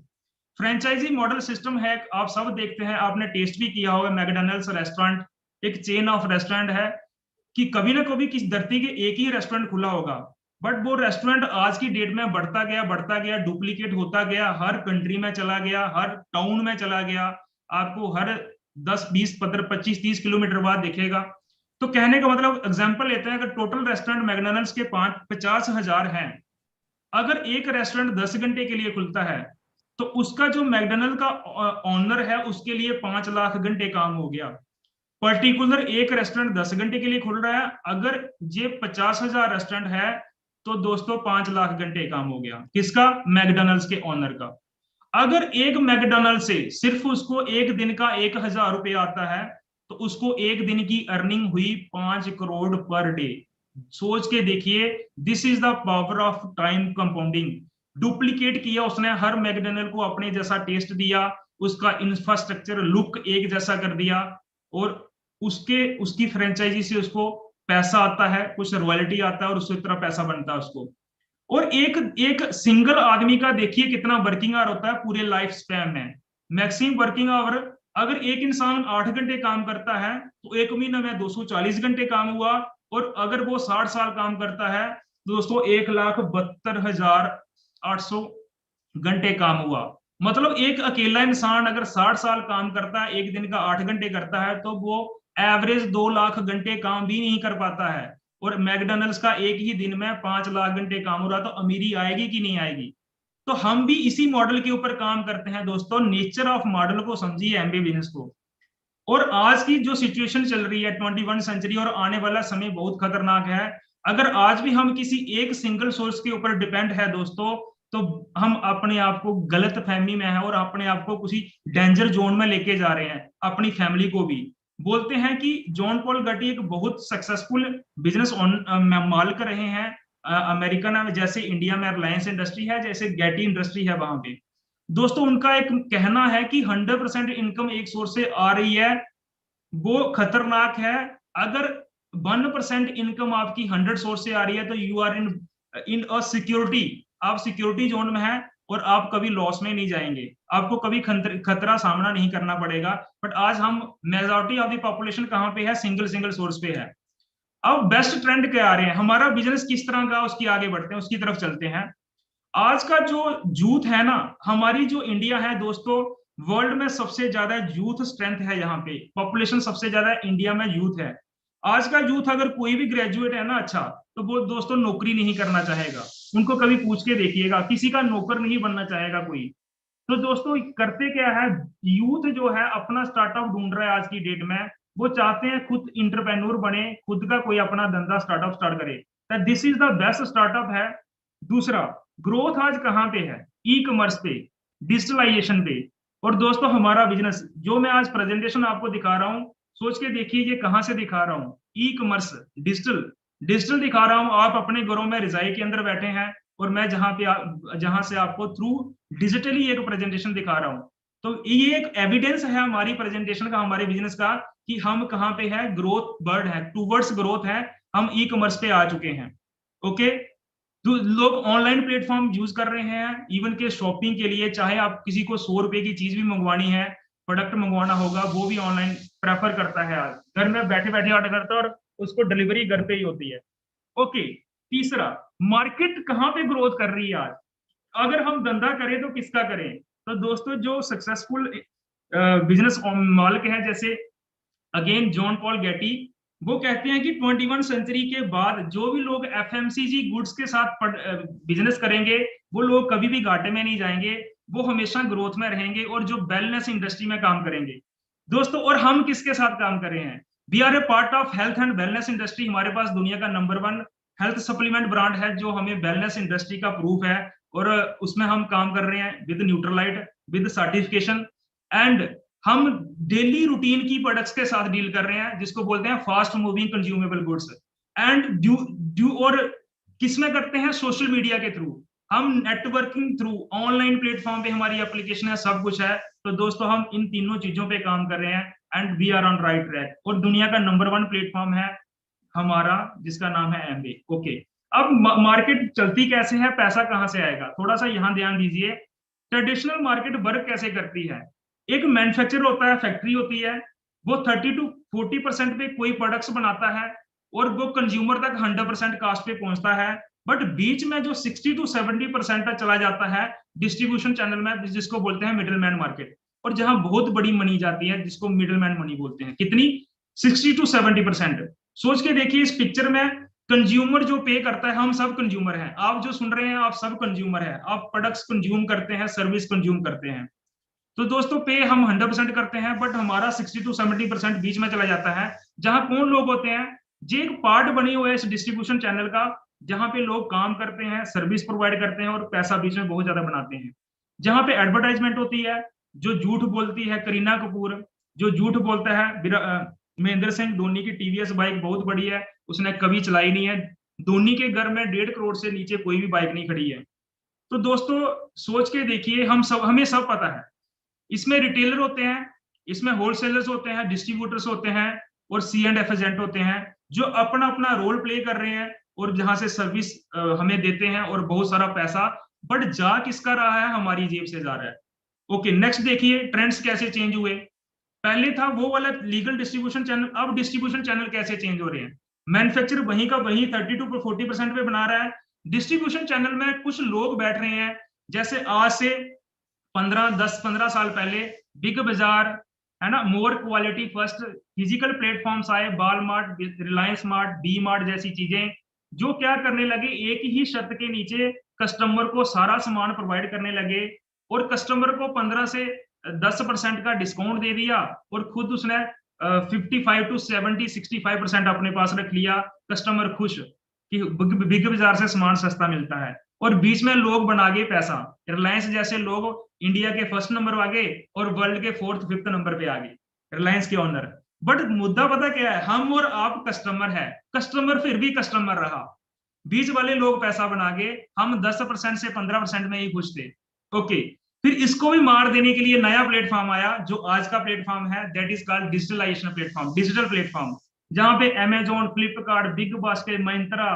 फ्रेंचाइजी मॉडल सिस्टम है, आप सब देखते हैं, आपने टेस्ट भी किया होगा। मैकडॉनल्ड्स रेस्टोरेंट एक चेन ऑफ रेस्टोरेंट है कि कभी ना कभी किस धरती के एक ही रेस्टोरेंट खुला होगा, बट वो रेस्टोरेंट आज की डेट में बढ़ता गया, डुप्लीकेट होता गया, हर कंट्री में चला गया, हर टाउन में चला गया, आपको हर 10 20 15 25 30 किलोमीटर बाद दिखेगा। तो कहने का मतलब एग्जांपल लेते हैं, अगर टोटल रेस्टोरेंट मैकडॉनल्ड्स के 50,000 हैं, अगर एक रेस्टोरेंट 10 घंटे के लिए खुलता है तो उसका जो मैकडॉनल्ड का ऑनर है उसके लिए 5 लाख घंटे काम हो गया। पर्टिकुलर एक रेस्टोरेंट 10 घंटे के लिए खुल रहा है, अगर ये 50,000 रेस्टोरेंट है तो दोस्तों 5 लाख घंटे काम हो गया, किसका? मैकडॉनल्ड्स के ऑनर का। अगर एक मैकडॉनल्ड से सिर्फ उसको एक दिन का 1,000 रुपये आता है तो उसको एक दिन की अर्निंग हुई 5 करोड़ पर डे। सोच के देखिए, this is the power of time compounding. Duplicate किया उसने, हर मैकडॉनल्ड को अपने जैसा टेस्ट दिया, उसका इंफ्रास्ट्रक्चर लुक एक जैसा कर दिया, और उसकी फ्रेंचाइजी से उसको पैसा आता है, कुछ रॉयल्टी आता है और उससे तरह पैसा बनता है उसको। और एक सिंगल आदमी का देखिए कितना वर्किंग आवर होता है पूरे लाइफ स्पैन में। मैक्सिमम वर्किंग आवर, अगर एक इंसान 8 घंटे काम करता है तो एक महीने में 240 घंटे काम हुआ, और अगर वो 60 साल काम करता है तो दोस्तों 1,72,800 घंटे काम हुआ। मतलब एक अकेला इंसान अगर 60 साल काम करता है, एक दिन का 8 घंटे करता है, तो वो एवरेज 2 लाख घंटे काम भी नहीं कर पाता है। और मैकडॉनल्ड्स का एक ही दिन में 5 लाख घंटे काम हो रहा, तो अमीरी आएगी कि नहीं आएगी? तो हम भी इसी मॉडल के ऊपर काम करते हैं दोस्तों। नेचर ऑफ मॉडल को समझिए, एमबीए बिजनेस को। और आज की जो सिचुएशन चल रही है 21 सेंचुरी, और आने वाला समय बहुत खतरनाक है। अगर आज भी हम किसी एक सिंगल सोर्स के ऊपर डिपेंड है दोस्तों, तो हम अपने आप को गलत फहमी में है और अपने आप को किसी डेंजर जोन में लेके जा रहे हैं, अपनी फैमिली को भी। बोलते हैं कि जॉन पॉल गटी एक बहुत सक्सेसफुल बिजनेस मालिक रहे हैं अमेरिका में, जैसे इंडिया में रिलायंस इंडस्ट्री है, जैसे गैटी इंडस्ट्री है वहां पे। दोस्तों उनका एक कहना है कि 100% इनकम एक सोर्स से आ रही है, वो खतरनाक है। अगर 1% इनकम आपकी 100 सोर्स से आ रही है तो you are in a security, आप सिक्योरिटी जोन में है और आप कभी लॉस में नहीं जाएंगे, आपको कभी खतरा सामना नहीं करना पड़ेगा। बट आज हम मेजॉरिटी ऑफ द पॉपुलेशन कहां पे है? सिंगल सोर्स पे है। अब बेस्ट ट्रेंड क्या आ रहे हैं, हमारा बिजनेस किस तरह का, उसकी आगे बढ़ते हैं, उसकी तरफ चलते हैं। आज का जो यूथ है ना, हमारी जो इंडिया है दोस्तों, वर्ल्ड में सबसे ज्यादा यूथ स्ट्रेंथ है, यहाँ पे पॉपुलेशन सबसे ज्यादा इंडिया में यूथ है। आज का यूथ अगर कोई भी ग्रेजुएट है ना अच्छा, तो वो दोस्तों नौकरी नहीं करना चाहेगा। उनको कभी पूछ के देखिएगा, किसी का नौकर नहीं बनना चाहेगा कोई। तो दोस्तों करते क्या है, यूथ जो है अपना स्टार्टअप ढूंढ रहा है आज की डेट में। वो चाहते हैं खुद इंटरप्रेन्योर बने, खुद का कोई अपना धंधा स्टार्टअप स्टार्ट करे। This is the best startup है। दूसरा, ग्रोथ आज कहाँ पे है? ई कॉमर्स पे, डिजिटलाइजेशन पे। और दोस्तों हमारा बिजनेस जो मैं आज प्रेजेंटेशन आपको दिखा रहा हूँ, सोच के देखिए ये कहाँ से दिखा रहा हूँ। ई कॉमर्स, डिजिटल दिखा रहा हूँ। आप अपने घरों में रिजाई के अंदर बैठे हैं और मैं जहां से आपको थ्रू डिजिटली एक प्रेजेंटेशन दिखा रहा हूँ। तो ये एक एविडेंस है हमारी प्रेजेंटेशन का, हमारे बिजनेस का, कि हम कहाँ पे है, ग्रोथ बर्ड है, टूवर्ड्स ग्रोथ है, हम ई कॉमर्स पे आ चुके हैं। ओके, तो लोग ऑनलाइन प्लेटफॉर्म यूज कर रहे हैं इवन के शॉपिंग के लिए। चाहे आप किसी को 100 रुपए की चीज भी मंगवानी है, प्रोडक्ट मंगवाना होगा, वो भी ऑनलाइन प्रेफर करता है। आज घर में बैठे बैठे ऑर्डर करता है और उसको डिलीवरी घर पे ही होती है। ओके, तीसरा, मार्केट कहाँ पे ग्रोथ कर रही है आज? अगर हम धंधा करें तो किसका करें? तो दोस्तों जो सक्सेसफुल बिजनेस मालिक है, जैसे अगेन जॉन पॉल गेटी, वो कहते हैं कि 21 सेंचुरी के बाद जो भी लोग एफएमसीजी गुड्स के साथ बिजनेस करेंगे, वो लोग कभी भी घाटे में नहीं जाएंगे, वो हमेशा ग्रोथ में रहेंगे और जो वेलनेस इंडस्ट्री में काम करेंगे दोस्तों। और हम किसके साथ काम कर रहे हैं? We are a part of health and wellness industry. हमारे पास दुनिया का नंबर 1 हेल्थ सप्लीमेंट ब्रांड है जो हमें वेलनेस इंडस्ट्री का प्रूफ है, और उसमें हम काम कर रहे हैं with Nutrilite, with certification. And हम डेली रूटीन की प्रोडक्ट्स के साथ डील कर रहे हैं जिसको बोलते हैं fast moving consumable goods. And due और किसमें करते हैं? सोशल मीडिया के थ्रू। हम नेटवर्किंग थ्रू ऑनलाइन प्लेटफॉर्म पे हमारी एप्लीकेशन है, सब कुछ है। तो दोस्तों हम इन तीनों चीजों पे काम कर रहे हैं and we are on right track. और दुनिया का नंबर 1 प्लेटफॉर्म है हमारा जिसका नाम है एमवे। ओके, अब मार्केट चलती कैसे है, पैसा कहां से आएगा, थोड़ा सा यहां ध्यान दीजिए। ट्रेडिशनल मार्केट वर्क कैसे करती है? एक मैन्युफैक्चर होता है, फैक्ट्री होती है, वो 30 to 40% पे कोई प्रोडक्ट्स बनाता है और वो कंज्यूमर तक 100% कास्ट पे पहुंचता है। बट बीच में जो 60 to 70% तक चला जाता है डिस्ट्रीब्यूशन चैनल में, जिसको बोलते हैं मिडिल मैन मार्केट, और जहां बहुत बड़ी मनी जाती है जिसको मिडिल मैन मनी बोलते हैं। कितनी? 60 to 70%। सोच के देखिए इस पिक्चर में, कंज्यूमर जो पे करता है, हम सब कंज्यूमर हैं, आप जो सुन रहे हैं आप सब कंज्यूमर हैं, आप प्रोडक्ट्स कंज्यूम करते हैं, सर्विस कंज्यूम करते हैं। तो दोस्तों पे हम 100% करते हैं, बट हमारा 60 to 70% बीच में चला जाता है। जहां कौन लोग होते हैं? जो एक पार्ट बनी हुआ है इस डिस्ट्रीब्यूशन चैनल का, जहां पे लोग काम करते हैं, सर्विस प्रोवाइड करते हैं और पैसा बीच में बहुत ज्यादा बनाते हैं। जहां पे एडवर्टाइजमेंट होती है, जो झूठ बोलती है करीना कपूर, जो झूठ बोलता है महेंद्र सिंह धोनी की टीवीएस बाइक बहुत बड़ी है, उसने कभी चलाई नहीं है। धोनी के घर में 1.5 करोड़ से नीचे कोई भी बाइक नहीं खड़ी है। तो दोस्तों सोच के देखिए, हमें सब पता है। इसमें रिटेलर होते हैं, इसमें होलसेलर्स होते हैं, डिस्ट्रीब्यूटर्स होते हैं और C&F एजेंट होते हैं जो अपना अपना रोल प्ले कर रहे हैं और जहां से सर्विस हमें देते हैं और बहुत सारा पैसा, बट जा किसका रहा है? हमारी जेब से जा रहा है। ओके, नेक्स्ट देखिए ट्रेंड्स कैसे चेंज हुए। पहले था वो वाला लीगल डिस्ट्रीब्यूशन चैनल, अब डिस्ट्रीब्यूशन चैनल कैसे चेंज हो रहे हैं? मैन्युफैक्चर वहीं का वहीं 30 to 40% पे बना रहा है। डिस्ट्रीब्यूशन चैनल में कुछ लोग बैठ रहे हैं, जैसे आज से 10-15 साल पहले बिग बाजार है ना, more quality first, physical platforms आए, बालमार्ट, रिलायंस मार्ट, बी मार्ट जैसी चीजें, जो क्या करने लगे, एक ही छत के नीचे कस्टमर को सारा सामान प्रोवाइड करने लगे और कस्टमर को 15 से 10% का डिस्काउंट दे दिया और खुद उसने 55 to 65% अपने पास रख लिया। कस्टमर खुश कि बिग बाजार से सामान सस्ता मिलता है और बीच में लोग बना गए पैसा। रिलायंस जैसे लोग इंडिया के 1st नंबर आ गए और वर्ल्ड के 4th 5th नंबर पे आ गए रिलायंस के ओनर। बट मुद्दा पता क्या है? हम और आप कस्टमर है, कस्टमर फिर भी कस्टमर रहा, बीच वाले लोग पैसा बना गए, हम 10% से 15% में ही खुश थे। ओके, फिर इसको भी मार देने के लिए नया प्लेटफॉर्म आया जो आज का प्लेटफॉर्म है, that is called digitalization platform, digital platform, जहां पे Amazon, Flipkart, BigBasket, Myntra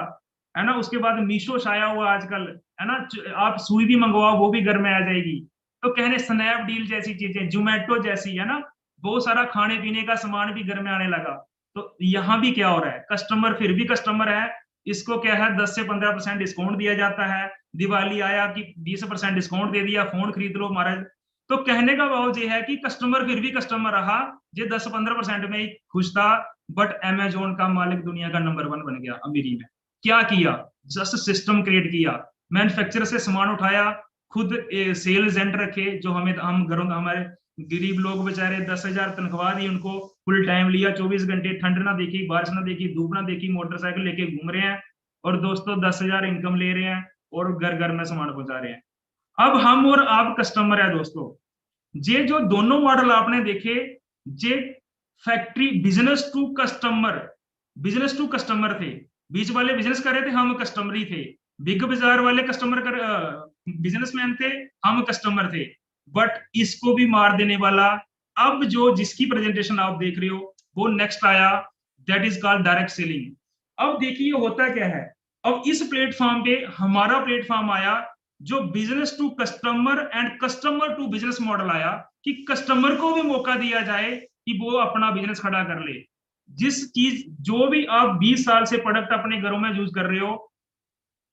है ना, उसके बाद मीशो छाया हुआ आजकल है ना, आप सुई भी मंगवाओ वो भी घर में आ जाएगी। तो कहने स्नैपडील जैसी चीजें, जोमेटो जैसी है ना, बहुत सारा खाने पीने का सामान भी घर में आने लगा। तो यहाँ भी क्या हो रहा है? कस्टमर फिर भी कस्टमर है, इसको क्या है 10 से 15% डिस्काउंट दिया जाता है। दिवाली आया कि 20% डिस्काउंट दे दिया, फोन खरीद लो महाराज। तो कहने का भाव ये है कि कस्टमर फिर भी कस्टमर रहा, ये 10-15% में ही खुश था। बट अमेजोन का मालिक दुनिया का नंबर 1 बन गया अमीरी में। क्या किया? जस्ट सिस्टम क्रिएट किया, मैन्युफैक्चरर से सामान उठाया, खुद सेल्स एजेंट रखे जो हम घरों हमारे गरीब लोग बेचारे 10,000 तनख्वाह दी उनको, फुल टाइम लिया, 24 घंटे, ठंड ना देखी, बारिश ना देखी, धूप ना देखी, मोटरसाइकिल लेके घूम रहे हैं और दोस्तों 10,000 इनकम ले रहे हैं और घर घर में सामान पहुंचा रहे हैं। अब हम और आप कस्टमर है दोस्तों। ये जो दोनों मॉडल आपने देखे, जे फैक्ट्री बिजनेस टू कस्टमर थे, बीच वाले बिजनेस कर रहे थे, हम कस्टमर ही थे। बिग बाजार वाले कस्टमर कर बिजनेसमैन थे, हम कस्टमर थे। बट इसको भी मार देने वाला अब जो जिसकी प्रेजेंटेशन आप देख रहे हो वो नेक्स्ट आया, that is called direct selling. अब देखिए होता क्या है, अब इस प्लेटफॉर्म पे हमारा प्लेटफॉर्म आया जो business to customer and customer to business model आया, कि कस्टमर को भी मौका दिया जाए कि वो अपना बिजनेस खड़ा कर ले। जिस चीज जो भी आप 20 साल से प्रोडक्ट अपने घरों में यूज कर रहे हो,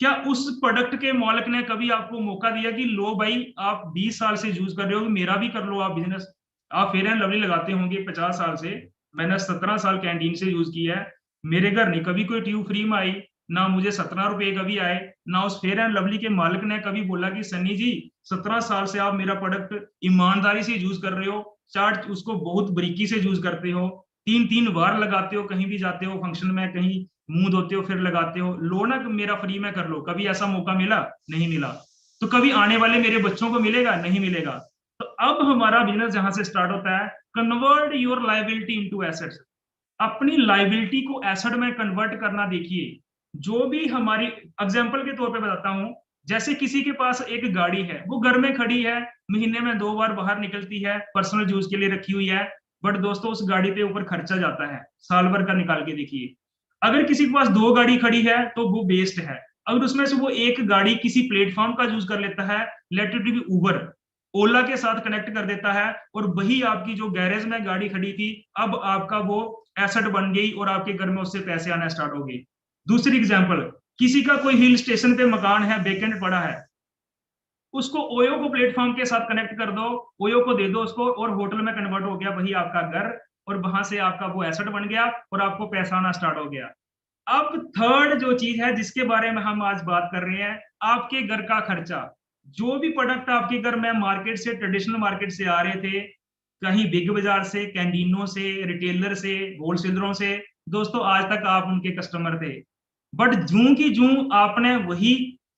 क्या उस प्रोडक्ट के मालिक ने कभी आपको मौका दिया कि लो भाई आप 20 साल से यूज कर रहे हो, मेरा भी कर लो आप बिजनेस? आप फेयर एंड लवली लगाते होंगे 50 साल से, मैंने 17 साल कैंटीन से यूज किया है, मेरे घर नहीं कभी कोई ट्यूब फ्री में आई, ना मुझे 17 रुपए कभी आए, ना उस फेयर एंड लवली के मालिक ने कभी बोला कि सन्नी जी 17 साल से आप मेरा प्रोडक्ट ईमानदारी से यूज कर रहे हो, चार्ट उसको बहुत बारीकी से यूज करते हो, 3-3 बार लगाते हो, कहीं भी जाते हो फंक्शन में, कहीं मुंह धोते हो फिर लगाते हो, लो ना मेरा फ्री में कर लो। कभी ऐसा मौका मिला? नहीं मिला। तो कभी आने वाले मेरे बच्चों को मिलेगा? नहीं मिलेगा। तो अब हमारा बिजनेस जहां से स्टार्ट होता है, convert your liability into assets. अपनी लाइबिलिटी को एसेट में कन्वर्ट करना। देखिए, जो भी हमारी, एग्जांपल के तौर पे बताता हूं, जैसे किसी के पास एक गाड़ी है, वो घर में खड़ी है, महीने में 2 बार बाहर निकलती है, पर्सनल यूज के लिए रखी हुई है, बट दोस्तों उस गाड़ी पे ऊपर खर्चा जाता है, साल भर का निकाल के देखिए। अगर किसी के पास 2 गाड़ी खड़ी है तो वो बेस्ट है। अगर उसमें से वो एक गाड़ी किसी प्लेटफॉर्म का यूज कर लेता है, लेट इट बी उबर, ओला के साथ कनेक्ट कर देता है, और वही आपकी जो गैरेज में गाड़ी खड़ी थी, अब आपका वो एसेट बन गई और आपके घर में उससे पैसे आना स्टार्ट हो गए। दूसरी एग्जांपल, किसी का कोई हिल स्टेशन पे मकान है, वेकेंट पड़ा है, उसको ओयो को प्लेटफॉर्म के साथ कनेक्ट कर दो, ओयो को दे दो उसको, और होटल में कन्वर्ट हो गया वही आपका घर, और वहां से आपका वो एसेट बन गया और आपको पैसा आना स्टार्ट हो गया। अब थर्ड जो चीज है जिसके बारे में हम आज बात कर रहे हैं, आपके घर का खर्चा। जो भी प्रोडक्ट आपके घर में मार्केट से, ट्रेडिशनल मार्केट से आ रहे थे, कहीं बिग बाजार से, कैंटीनों से, रिटेलर से, होलसेलरों से, दोस्तों आज तक आप उनके कस्टमर थे। बट जूं की जूं आपने वही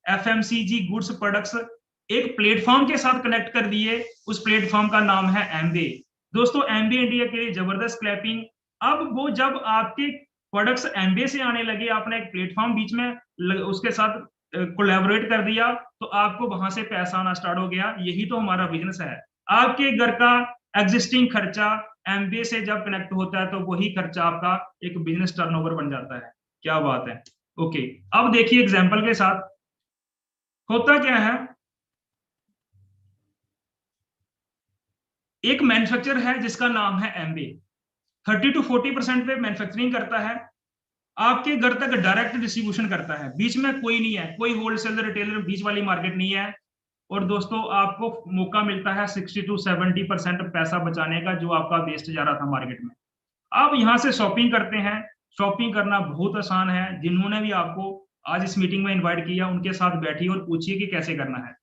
एफएमसीजी गुड्स प्रोडक्ट्स एक प्लेटफॉर्म के साथ कनेक्ट कर दिए, उस प्लेटफॉर्म का नाम है एमबे। दोस्तों एमबे इंडिया के लिए जबरदस्त क्लैपिंग। अब वो जब आपके प्रोडक्ट्स एमबे से आने लगे, आपने एक प्लेटफॉर्म बीच में उसके साथ कोलैबोरेट कर दिया, तो आपको वहां से पैसा आना स्टार्ट हो गया। यही तो हमारा बिजनेस है। आपके घर का एग्जिस्टिंग खर्चा एमबे से जब कनेक्ट होता है तो वही खर्चा आपका एक बिजनेस टर्नओवर बन जाता है। क्या बात है। ओके, अब देखिए एग्जांपल के साथ होता क्या है। एक मैन्युफैक्चरर है जिसका नाम है एमबे, 30 to 40% पे मैन्युफैक्चरिंग करता है, आपके घर तक डायरेक्ट डिस्ट्रीब्यूशन करता है, बीच में कोई नहीं है, कोई होलसेलर रिटेलर बीच वाली मार्केट नहीं है। और दोस्तों आपको मौका मिलता है 60 to 70% पैसा बचाने का, जो आपका वेस्ट जा रहा था मार्केट में। आप यहाँ से शॉपिंग करते हैं। शॉपिंग करना बहुत आसान है। जिन्होंने भी आपको आज इस मीटिंग में इन्वाइट किया, उनके साथ बैठिए और पूछिए कि कैसे करना है।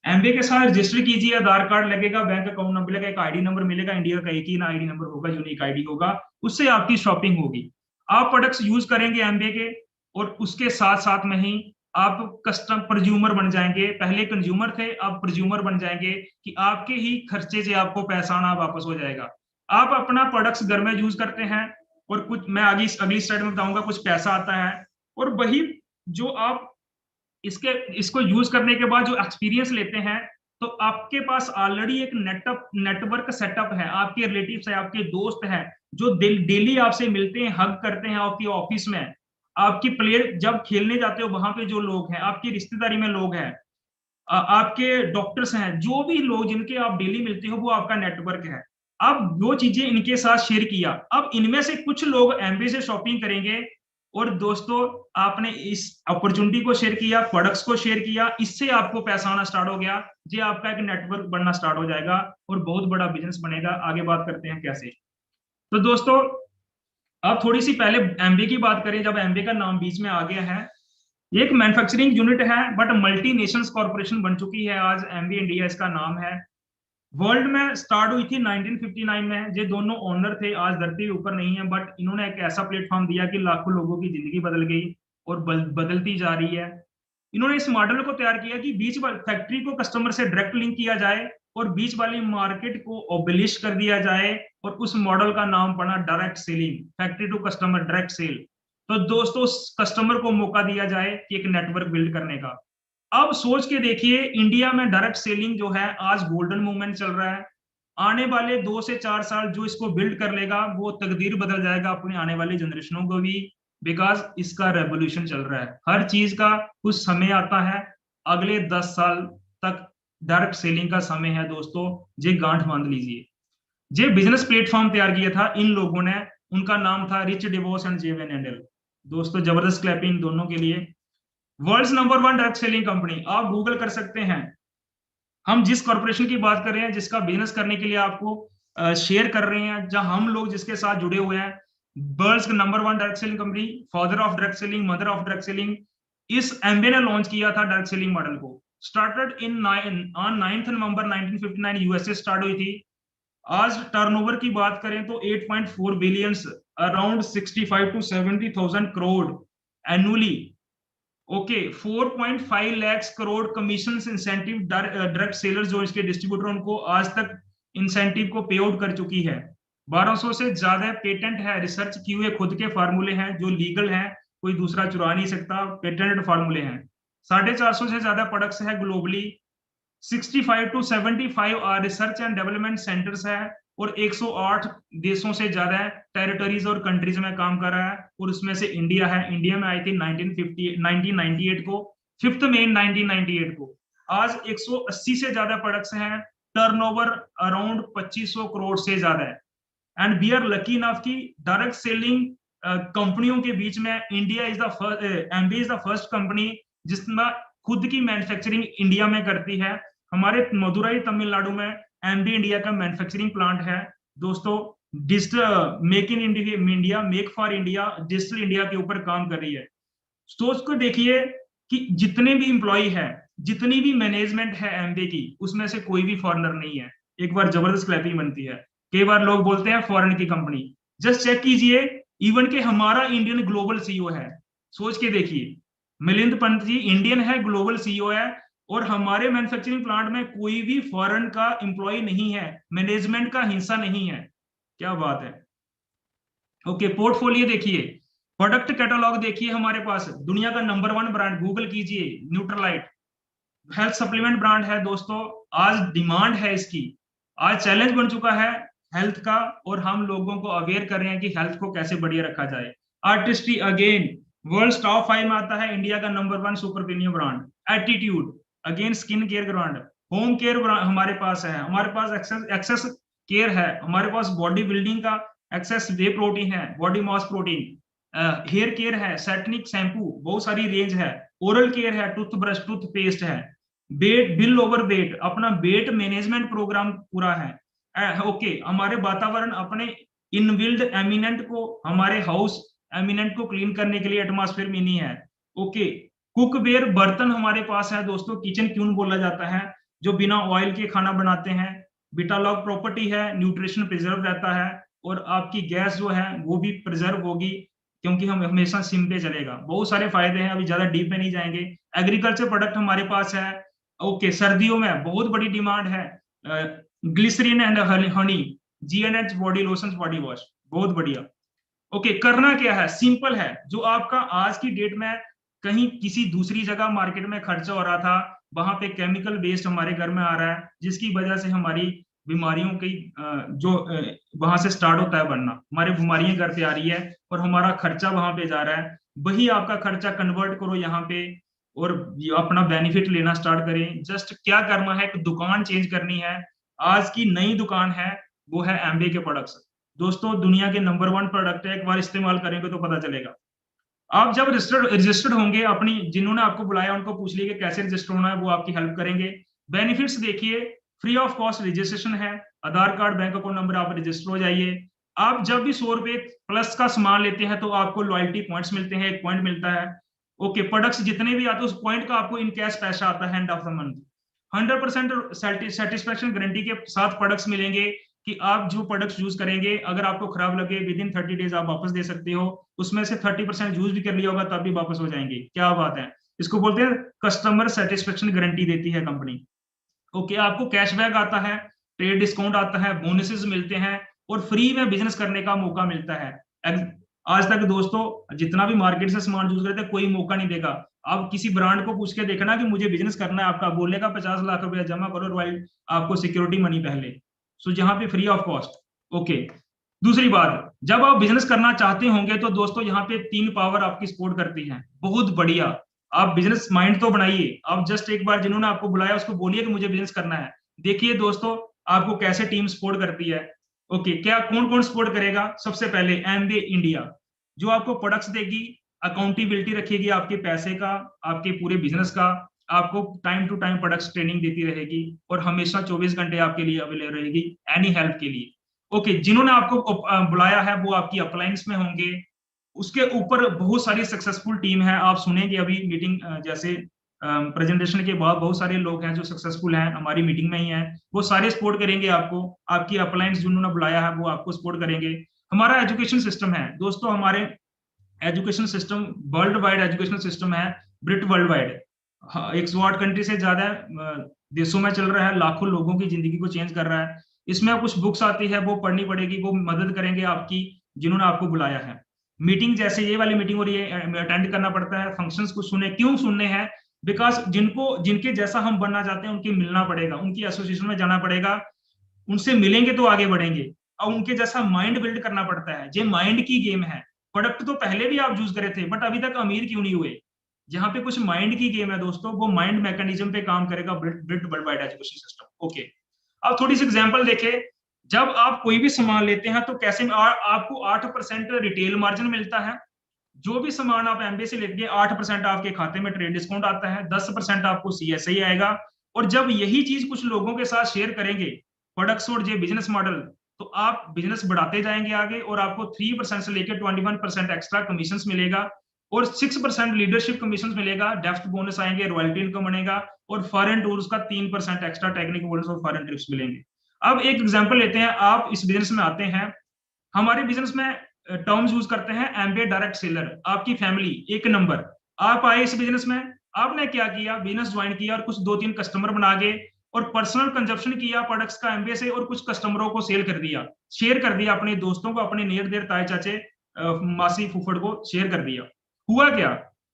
एमबे के साथ रजिस्टर कीजिए, आधार कार्ड लगेगा, बैंक अकाउंट नंबर लगेगा, एक आईडी नंबर मिलेगा, इंडिया का एक ही ना आईडी नंबर होगा, यूनिक आईडी होगा, उससे आपकी शॉपिंग होगी। आप प्रोडक्ट्स यूज करेंगे एमबे के, और उसके साथ साथ में ही आप कस्टम प्रज्यूमर बन जाएंगे। पहले कंज्यूमर थे, अब प्रज्यूमर बन जाएंगे कि आपके ही खर्चे से आपको पैसा आना वापस हो जाएगा। आप अपना प्रोडक्ट्स घर में यूज करते हैं, और कुछ मैं आगे अगली स्लाइड में बताऊंगा, कुछ पैसा आता है, और वही जो आप इसको यूज करने के बाद जो एक्सपीरियंस लेते हैं, तो आपके पास ऑलरेडी एक नेटवर्क सेटअप है, आपके रिलेटिव्स है, आपके दोस्त हैं, जो डेली आपसे मिलते हैं, हग करते हैं आपकी ऑफिस में, आपकी प्लेयर जब खेलने जाते हो वहां पे जो लोग हैं, आपकी रिश्तेदारी में लोग हैं, आपके डॉक्टर्स हैं, जो भी लोग जिनके आप डेली मिलते हो, वो आपका नेटवर्क है। अब वो चीजें इनके साथ शेयर किया, अब इनमें से कुछ लोग एमबे से शॉपिंग करेंगे, और दोस्तों आपने इस अपॉर्चुनिटी को शेयर किया, प्रोडक्ट्स को शेयर किया, इससे आपको पैसा आना स्टार्ट हो गया, ये आपका एक नेटवर्क बनना स्टार्ट हो जाएगा और बहुत बड़ा बिजनेस बनेगा। आगे बात करते हैं कैसे। तो दोस्तों अब थोड़ी सी पहले एमबे की बात करें। जब एमबे का नाम बीच में आ गया है, एक मैन्युफैक्चरिंग यूनिट है बट मल्टी नेशंस कॉर्पोरेशन बन चुकी है आज, एमबे इंडिया इसका नाम है। वर्ल्ड में स्टार्ट हुई थी 1959 में। ये दोनों ओनर थे, आज धरती ऊपर नहीं है, बट इन्होंने एक ऐसा प्लेटफॉर्म दिया कि लाखों लोगों की जिंदगी बदल गई और बदलती जा रही है। इन्होंने इस मॉडल को तैयार किया कि बीच फैक्ट्री को कस्टमर से डायरेक्ट लिंक किया जाए और बीच वाली मार्केट को ओबलिश कर दिया जाए, और उस मॉडल का नाम पड़ा direct selling, factory to customer direct sale. तो दोस्तों कस्टमर को मौका दिया जाए कि एक नेटवर्क बिल्ड करने का। अब सोच के देखिए, इंडिया में डायरेक्ट सेलिंग जो है आज गोल्डन मूवमेंट चल रहा है। आने वाले 2 से 4 साल जो इसको बिल्ड कर लेगा, वो तकदीर बदल जाएगा अपने आने वाली जनरेशनों को भी, बिकॉज इसका रेवोल्यूशन चल रहा है। हर चीज का कुछ समय आता है, अगले 10 साल तक डायरेक्ट सेलिंग का समय है दोस्तों। ये गांठ बांध लीजिए। जे बिजनेस प्लेटफॉर्म तैयार किया था इन लोगों ने, उनका नाम था Rich DeVos and Jay Van Andel. दोस्तों जबरदस्त क्लैपिंग दोनों के लिए। World's number 1 direct selling company, आप गूगल कर सकते हैं। हम जिस कॉर्पोरेशन की बात कर रहे हैं, जिसका बिजनेस करने के लिए आपको शेयर कर रहे हैं, जहां हम लोग जिसके साथ जुड़े हुए हैं, world's number 1 direct selling company, father of direct selling, mother of direct selling. इस एमबे ने लॉन्च किया था डायरेक्ट सेलिंग मॉडल को। Started in on 9 November 1959 USA start हुई थी। आज टर्नओवर की बात करें तो 8.4 billions, around 65 to 70,000 crore annually. Okay, 4.5 lakh crore commission incentive direct seller जो इसके डिस्ट्रीब्यूटर उनको आज तक इंसेंटिव को पे आउट कर चुकी है। 1200 से ज्यादा पेटेंट है, रिसर्च किए हुए खुद के फार्मूले हैं जो लीगल हैं, कोई दूसरा चुरा नहीं सकता, पेटेंटेड फार्मूले हैं। 450 से ज्यादा प्रोडक्ट्स है globally. 65 to 75 research and development centres है, और 108 देशों से ज्यादा टेरिटरीज और कंट्रीज में काम कर रहा है, और उसमें से इंडिया है। इंडिया में आई थी 1998 को, 5 मई 1998 को। आज 180 से ज्यादा प्रोडक्ट्स हैं, टर्नओवर अराउंड 2500 करोड़ से ज्यादा है। And we are lucky enough की डायरेक्ट सेलिंग कंपनियों के बीच में India is the first, Amway is the first company जिसमें खुद की मैन्युफैक्चरिंग इंडिया में करती है। हमारे मदुरई तमिलनाडु में एमबी इंडिया का मैन्युफैक्चरिंग प्लांट है दोस्तों। Digital make in India, make for India, digital India के ऊपर काम कर रही है। सोच को देखिए कि जितने भी इंप्लॉई है, जितनी भी मैनेजमेंट है एमबी की, उसमें से कोई भी फॉरेनर नहीं है। एक बार जबरदस्त क्लैपिंग बनती है। कई बार लोग बोलते हैं फॉरेन की कंपनी, जस्ट चेक कीजिए, इवन के हमारा इंडियन ग्लोबल सीईओ है। सोच के देखिए, मिलिंद पंत जी इंडियन है, ग्लोबल सीईओ है, और हमारे मैन्युफैक्चरिंग प्लांट में कोई भी फॉरेन का एम्प्लॉय नहीं है, मैनेजमेंट का हिस्सा नहीं है। क्या बात है। ओके, पोर्टफोलियो देखिए, प्रोडक्ट कैटलॉग देखिए, हमारे पास दुनिया का नंबर 1 ब्रांड, गूगल कीजिए, न्यूट्रलाइट हेल्थ सप्लीमेंट ब्रांड है दोस्तों। आज डिमांड है इसकी, आज चैलेंज बन चुका है हेल्थ का, और हम लोगों को अवेयर कर रहे हैं कि हेल्थ को कैसे बढ़िया रखा जाए। आर्टिस्ट्री अगेन वर्ल्ड टॉप 5 में आता है, इंडिया का number 1 super premium brand. Attitude again skin care brand. Home care हमारे पास है, हमारे पास एक्सेस केयर है, हमारे पास बॉडी बिल्डिंग का एक्सेस वे प्रोटीन है, body mass protein. Hair care है, सेटनिक शैम्पू, बहुत सारी रेंज है। ओरल केयर है, टूथब्रश, टूथपेस्ट है। वेट बिल ओवर वेट, अपना वेट मैनेजमेंट प्रोग्राम पूरा है। ओके, हमारे वातावरण, अपने इनबिल्ड एमिनेंट को, हमारे हाउस एमिनेंट को क्लीन करने के लिए एटमॉस्फेयर में नहीं है। ओके, कुकवेयर बर्तन हमारे पास है दोस्तों, किचन क्यून बोला जाता है, जो बिना ऑयल के खाना बनाते हैं। बिटालॉग प्रॉपर्टी है, न्यूट्रिशन प्रिजर्व रहता है, और आपकी गैस जो है वो भी प्रिजर्व होगी, क्योंकि हम हमेशा सिम पे चलेगा। बहुत सारे फायदे हैं, अभी ज्यादा डीप में नहीं जाएंगे। एग्रीकल्चर प्रोडक्ट हमारे पास है। ओके, सर्दियों में बहुत बड़ी डिमांड है, glycerine and honey, GNH body lotion, body wash, बहुत बढ़िया। ओके, करना क्या है, सिंपल है। जो आपका आज की डेट में कहीं किसी दूसरी जगह मार्केट में खर्चा हो रहा था, वहां पे केमिकल वेस्ट हमारे घर में आ रहा है, जिसकी वजह से हमारी बीमारियों की जो वहां से स्टार्ट होता है बनना, हमारी बीमारियां घर पे आ रही है, और हमारा खर्चा वहां पे जा रहा है। वही आपका खर्चा कन्वर्ट करो यहाँ पे, और अपना बेनिफिट लेना स्टार्ट करें। जस्ट क्या करना है, एक दुकान चेंज करनी है। आज की नई दुकान है, वो है एमबे के प्रोडक्ट्स दोस्तों। दुनिया के नंबर 1 प्रोडक्ट है, एक बार इस्तेमाल करेंगे तो पता चलेगा। आप जब रजिस्टर्ड होंगे, अपनी जिन्होंने आपको बुलाया उनको पूछ लीजिए कैसे रजिस्टर होना है, वो आपकी हेल्प करेंगे। बेनिफिट्स देखिए, फ्री ऑफ कॉस्ट रजिस्ट्रेशन है, आधार कार्ड, बैंक अकाउंट नंबर, आप रजिस्टर हो जाइए। आप जब भी 100 रुपए प्लस का सामान लेते हैं तो आपको लॉयल्टी पॉइंट्स मिलते हैं, 1 पॉइंट मिलता है। ओके, प्रोडक्ट्स जितने भी आते हैं उस पॉइंट का आपको इन कैश पैसा आता है end of the month. 100% satisfaction guarantee के साथ प्रोडक्ट्स मिलेंगे, कि आप जो प्रोडक्ट्स यूज करेंगे, अगर आपको खराब लगे विद इन 30 डेज आप वापस दे सकते हो। उसमें से 30% यूज भी कर लिया होगा तब भी वापस हो जाएंगे। क्या बात है, इसको बोलते हैं कस्टमर सेटिस्फेक्शन गारंटी देती है कंपनी। ओके, आपको कैशबैक आता है, ट्रेड डिस्काउंट आता है, बोनसेस मिलते हैं, और फ्री में बिजनेस करने का मौका मिलता है। आज तक दोस्तों जितना भी मार्केट से सामान यूज करते हैं, कोई मौका नहीं देगा। आप किसी ब्रांड को पूछ के देखना कि मुझे बिजनेस करना है, आपका बोलेगा 50 लाख रुपया जमा करो, रॉयल आपको सिक्योरिटी मनी पहले। सो यहाँ पे फ्री ऑफ कॉस्ट। ओके, दूसरी बात, जब आप बिजनेस करना चाहते होंगे तो दोस्तों यहाँ पे 3 पावर आपकी सपोर्ट करती हैं, बहुत बढ़िया। आप बिजनेस माइंड तो बनाइए, आप जस्ट एक बार जिन्होंने आपको बुलाया उसको बोलिए कि मुझे बिजनेस करना है। देखिए दोस्तों आपको कैसे टीम सपोर्ट करती है। ओके, क्या कौन कौन सपोर्ट करेगा? सबसे पहले एमबे इंडिया, जो आपको प्रोडक्ट्स देगी, अकाउंटेबिलिटी रखेगी आपके पैसे का, आपके पूरे बिजनेस का, आपको time to time products training देती रहेगी, और हमेशा 24 घंटे आपके लिए अवेलेबल रहेगी एनी हेल्प के लिए। ओके, जिन्होंने आपको बुलाया है वो आपकी अपलाइंस में होंगे। उसके ऊपर बहुत सारी सक्सेसफुल टीम है, आप सुनेंगे अभी मीटिंग जैसे प्रेजेंटेशन के बाद बहुत सारे लोग हैं जो सक्सेसफुल हैं, हमारी मीटिंग में ही हैं, वो सारे सपोर्ट करेंगे आपको। आपकी अपलाइंस जिन्होंने बुलाया है वो आपको सपोर्ट करेंगे। हमारा एजुकेशन सिस्टम है दोस्तों, हमारे education system world wide education system है, ब्रिट वर्ल्ड वाइड 108 कंट्री से ज्यादा देशों में चल रहा है, लाखों लोगों की जिंदगी को चेंज कर रहा है। इसमें कुछ बुक्स आती है वो पढ़नी पड़ेगी, वो मदद करेंगे आपकी जिन्होंने आपको बुलाया है। मीटिंग जैसे ये वाली मीटिंग हो रही है, अटेंड करना पड़ता है, फंक्शंस को सुने, क्यों सुनने हैं? बिकॉज जिनके जैसा हम बनना चाहते हैं उनके मिलना पड़ेगा, उनकी एसोसिएशन में जाना पड़ेगा, उनसे मिलेंगे तो आगे बढ़ेंगे, और उनके जैसा माइंड बिल्ड करना पड़ता है। ये माइंड की गेम है। प्रोडक्ट तो पहले भी आप यूज करे थे बट अभी तक अमीर क्यों नहीं हुए? जहां पे कुछ माइंड की गेम है दोस्तों, वो माइंड मैकेनिज्म पे काम करेगा Brit world wide education system. Okay, अब थोड़ी सी एग्जांपल देखें। जब आप कोई भी सामान लेते हैं तो कैसे आपको 8% रिटेल मार्जिन मिलता है। जो भी सामान आप एमबीए से लेते हैं 8% आपके खाते में ट्रेड डिस्काउंट आता है, 10% आपको सीएसआई आएगा। और जब यही चीज कुछ लोगों के साथ शेयर करेंगे, प्रोडक्ट्स और ये बिजनेस मॉडल, तो आप बिजनेस बढ़ाते जाएंगे आगे, और आपको 3% से लेकर 21% एक्स्ट्रा कमीशन मिलेगा, और 6% लीडरशिप कमीशन मिलेगा, डेफ्ट बोनस आएंगे, रॉयल्टी इनकम बनेगा, और फॉरेन टूर्स का 3% एक्स्ट्रा टेक्निकल बोनस और फॉरेन ट्रिप्स मिलेंगे। अब एक एग्जांपल लेते हैं, आप इस बिजनेस में आते हैं, हमारे बिजनेस में टर्म्स यूज करते हैं एमबीए डायरेक्ट सेलर, आपकी फैमिली एक नंबर। आप आए इस बिजनेस में, आपने क्या किया, बिजनेस ज्वाइन किया और कुछ 2-3 कस्टमर बना गए और पर्सनल कंजप्शन किया प्रोडक्ट्स का एमबीए से, और कुछ कस्टमरों को सेल कर दिया, शेयर कर दिया अपने दोस्तों को, अपने नियर देर ताए चाचे मासी फुफड़ को शेयर कर दिया। हुआ क्या,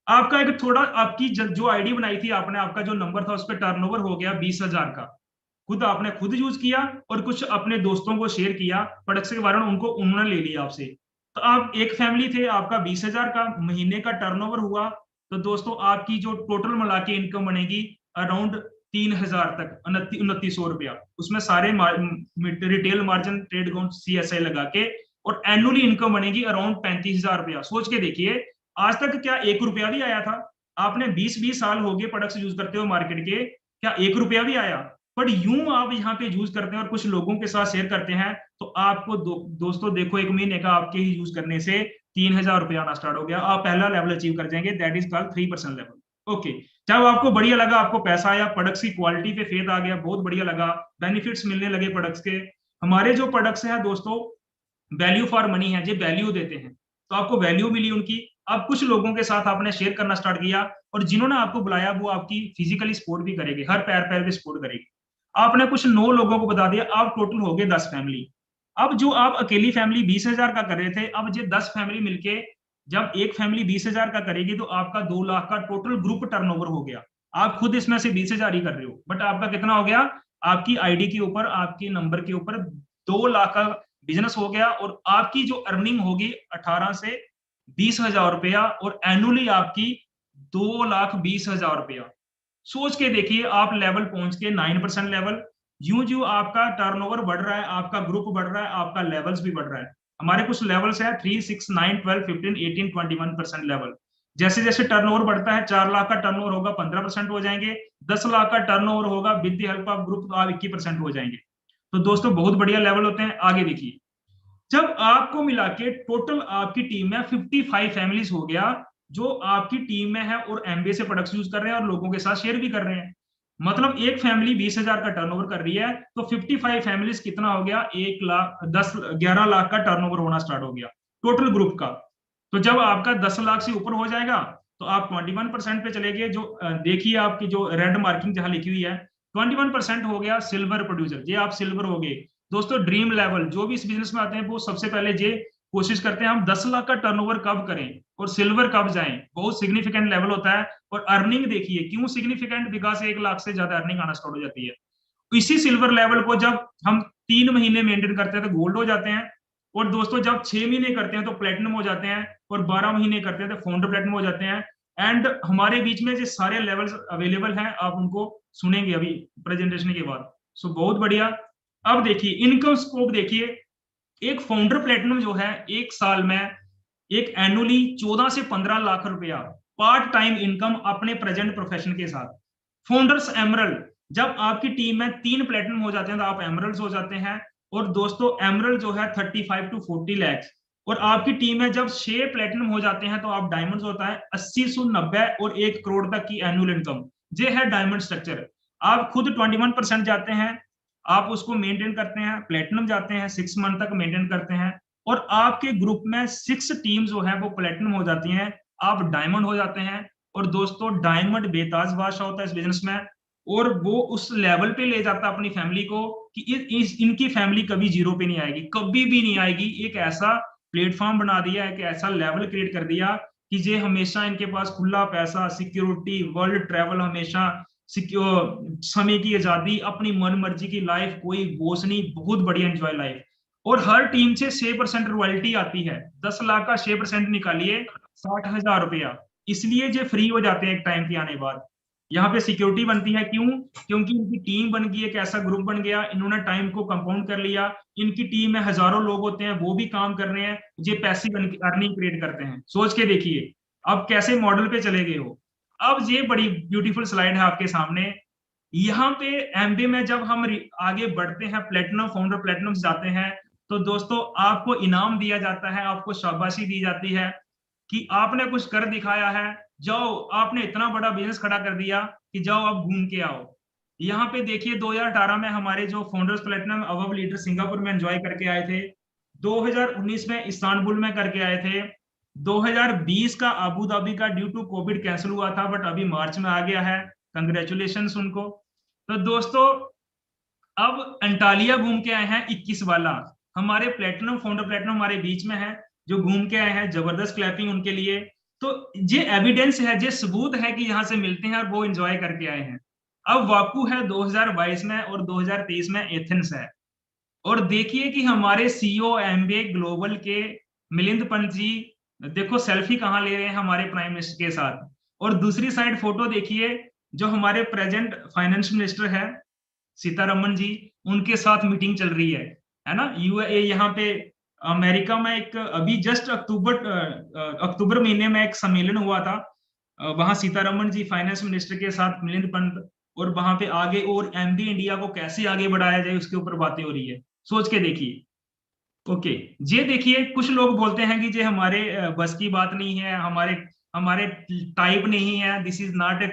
आपका एक थोड़ा आपकी जो आईडी बनाई थी आपने, आपका जो नंबर था उस पर टर्नओवर हो गया 20,000 का, आपने खुद यूज किया और कुछ अपने दोस्तों को शेयर किया प्रोडक्ट्स के बारे में, उन्होंने ले लिया आपसे। तो आप एक फैमिली थे, आपका 20,000 का महीने का टर्नओवर हुआ, तो दोस्तों आपकी जो टोटल मिला के इनकम बनेगी अराउंड 3,000 तक, 2900 रुपया, उसमें सारे retail margin trade account CSI लगा के, और एनुअली इनकम बनेगी अराउंड 35,000 रुपया। सोच के देखिए, आज तक क्या 1 रुपया भी आया था? आपने 20-20 साल हो गए प्रोडक्ट्स यूज करते हो मार्केट के, क्या 1 रुपया भी आया? बट यूं आप यहाँ पे यूज करते हैं और कुछ लोगों के साथ शेयर करते हैं, तो आपको दोस्तों देखो, 1 महीने का आपके ही यूज करने से 3,000 रुपया आना स्टार्ट हो गया। आप पहला लेवल अचीव कर जाएंगे, that is called 3% level. Okay, जब आपको बढ़िया लगा, आपको पैसा आया, प्रोडक्ट्स की क्वालिटी पे फेथ आ गया, बहुत बढ़िया लगा, बेनिफिट्स मिलने लगे प्रोडक्ट्स के। हमारे जो प्रोडक्ट्स हैं दोस्तों, वैल्यू फॉर मनी है, ये वैल्यू देते हैं, तो आपको वैल्यू मिली उनकी। अब कुछ लोगों के साथ आपने शेयर करना स्टार्ट किया, और जिन्होंने आपको बुलाया वो आपकी फिजिकली सपोर्ट भी करेंगे, हर पैर पैर पे सपोर्ट करेगी। आपने कुछ 9 लोगों को बता दिया, आप टोटल हो गए 10 फैमिली। अब जो आप अकेली फैमिली 20,000 का कर रहे थे, अब ये 10 फैमिली मिलके जब एक फैमिली 20,000 का करेगी, तो आपका 2 लाख का टोटल ग्रुप टर्नओवर हो गया। आप खुद इसमें से 20,000 ही कर रहे हो, बट आपका कितना हो गया? आपकी आईडी के ऊपर, आपके नंबर के ऊपर 2 लाख का बिजनेस हो गया, और आपकी जो अर्निंग होगी 18 से 20,000 रुपया, और एनुअली आपकी 2,20,000 रुपया। सोच के देखिए, आप लेवल पहुंच के 9% लेवल, यूं जो आपका टर्नओवर बढ़ रहा है, आपका ग्रुप बढ़ रहा है, आपका लेवल्स भी बढ़ रहा है। हमारे कुछ लेवल्स है 3, 6, 9, 12, 15, 18, 21% लेवल। जैसे जैसे टर्नओवर बढ़ता है, 4 लाख का टर्नओवर होगा 15% हो जाएंगे, 10 लाख का टर्नओवर होगा with the help of group तो आप 21% हो जाएंगे। तो दोस्तों बहुत बढ़िया लेवल होते हैं। आगे देखिए, जब आपको मिला के टोटल आपकी टीम में 55 फैमिलीज हो गया जो आपकी टीम में है, और एमबीए से प्रोडक्ट्स यूज कर रहे हैं और लोगों के साथ शेयर भी कर रहे हैं। मतलब एक फैमिली 20,000 का टर्नओवर कर रही है, तो 55 फैमिलीज कितना हो गया? 11 लाख का टर्नओवर होना स्टार्ट हो गया टोटल ग्रुप का। तो जब आपका 10 लाख से ऊपर हो जाएगा, तो आप 21% पे चले गए। जो देखिए, आपकी जो रेड मार्किंग जहां लिखी हुई है 21% हो गया सिल्वर प्रोड्यूसर, ये आप सिल्वर हो गए। दोस्तों ड्रीम लेवल, जो भी इस बिजनेस में आते हैं वो सबसे पहले ये कोशिश करते हैं हम 10 लाख का टर्नओवर कब करें और सिल्वर कब जाएं। बहुत सिग्निफिकेंट लेवल होता है। और अर्निंग देखिए क्यों सिग्निफिकेंट, बिकॉज 1 लाख से ज्यादा अर्निंग आना स्टार्ट हो जाती है। इसी सिल्वर लेवल को जब हम 3 महीने मेंटेन करते हैं तो गोल्ड हो जाते हैं, और दोस्तों जब 6 महीने करते हैं तो प्लेटिनम हो जाते हैं, और 12 महीने करते हैं तो फाउंडर प्लेटिनम हो जाते हैं। एंड हमारे बीच में जो सारे लेवल्स अवेलेबल हैं, आप उनको सुनेंगे अभी प्रेजेंटेशन के बाद। सो बहुत बढ़िया। अब देखिए इनकम स्कोप देखिए, एक फाउंडर प्लेटिनम जो है 1 साल में एक एनुअली 14 से 15 लाख रुपया पार्ट टाइम इनकम अपने प्रेजेंट प्रोफेशन के साथ। फाउंडर्स एमरल्ड, जब आपकी टीम में 3 प्लेटिनम हो जाते हैं तो आप एमरल्ड्स हो जाते हैं। और दोस्तों एमरल्ड जो है 35 to 40 लाख। और आपकी टीम में जब 6 प्लेटिनम हो जाते हैं तो आप डायमंड्स होता है 80 से 90 और 1 करोड़ तक की एनुअल इनकम। ये है डायमंड स्ट्रक्चर। आप खुद 21% जाते हैं, आप उसको मेंटेन करते हैं, प्लेटिनम जाते हैं 6 मंथ तक मेंटेन करते हैं, और आपके ग्रुप में 6 टीम जो है वो प्लेटिनम हो जाती हैं, आप डायमंड हो जाते हैं। और दोस्तों डायमंड बेताज बादशाह होता है इस बिजनेस में, और वो उस लेवल पे ले जाता है अपनी फैमिली को कि इनकी फैमिली कभी जीरो पे नहीं आएगी, कभी भी नहीं आएगी। एक ऐसा प्लेटफॉर्म बना दिया है, कि ऐसा लेवल क्रिएट कर दिया कि ये हमेशा इनके पास खुला पैसा, सिक्योरिटी, वर्ल्ड ट्रैवल, हमेशा सिक्योर, समय की आजादी, अपनी मन मर्जी की लाइफ, कोई बोझ नहीं, बहुत बढ़िया एंजॉय लाइफ। और हर टीम से 6% रॉयल्टी आती है। 10 लाख का 6% निकालिए, 60,000 रुपया। इसलिए ये फ्री हो जाते हैं एक टाइम के आने बाद। यहाँ पे सिक्योरिटी बनती है, क्यों? क्योंकि इनकी टीम बन गई, एक ऐसा ग्रुप बन गया, इन्होंने टाइम को कंपाउंड कर लिया। इनकी टीम में हजारों लोग होते हैं, वो भी काम कर रहे हैं, ये पैसिव अर्निंग क्रिएट करते हैं। सोच के देखिए अब कैसे मॉडल पे चले गए हो। अब ये बड़ी ब्यूटीफुल स्लाइड है आपके सामने। यहाँ पे एमबीए में जब हम आगे बढ़ते हैं, प्लेटिनम, फाउंडर प्लेटिनम जाते हैं, तो दोस्तों आपको इनाम दिया जाता है, आपको शाबाशी दी जाती है कि आपने कुछ कर दिखाया है, जाओ, आपने इतना बड़ा बिजनेस खड़ा कर दिया कि जाओ अब घूम के आओ। यहाँ पे देखिए 2018 में हमारे जो founders platinum award leader Singapore में एंजॉय करके आए थे, 2019 में इस्तांबुल में करके आए थे, 2020 का अबू धाबी का ड्यू टू कोविड कैंसिल हुआ था, बट अभी मार्च में आ गया है, कंग्रेचुलेशंस उनको। तो दोस्तों अब अंटालिया घूम के आए हैं 21 वाला, हमारे प्लेटिनम फाउंडर प्लेटिनम हमारे बीच में है जो घूम के आए हैं, जबरदस्त क्लैपिंग उनके लिए। तो ये एविडेंस है, ये सबूत है कि यहाँ से मिलते हैं और वो एंजॉय करके आए हैं। अब वाकू है 2022 में और 2023 में एथेंस है। और देखिए कि हमारे सीईओ एमबीए ग्लोबल के मिलिंद पंत जी, देखो सेल्फी कहाँ ले रहे हैं हमारे प्राइम मिनिस्टर के साथ। और दूसरी साइड फोटो देखिए, जो हमारे प्रेजेंट फाइनेंस मिनिस्टर है सीतारमन जी, उनके साथ मीटिंग चल रही है ना। यूएई यहाँ पे अमेरिका में एक अभी जस्ट अक्टूबर महीने में एक सम्मेलन हुआ था, वहां सीतारमन जी फाइनेंस मिनिस्टर के साथ मिलिंद पंत, और वहां पे आगे और एमबी इंडिया को कैसे आगे बढ़ाया जाए उसके ऊपर बातें हो रही है। सोच के देखिए। ओके, ये देखिए कुछ लोग बोलते हैं कि ये हमारे बस की बात नहीं है, हमारे हमारे टाइप नहीं है, this is not a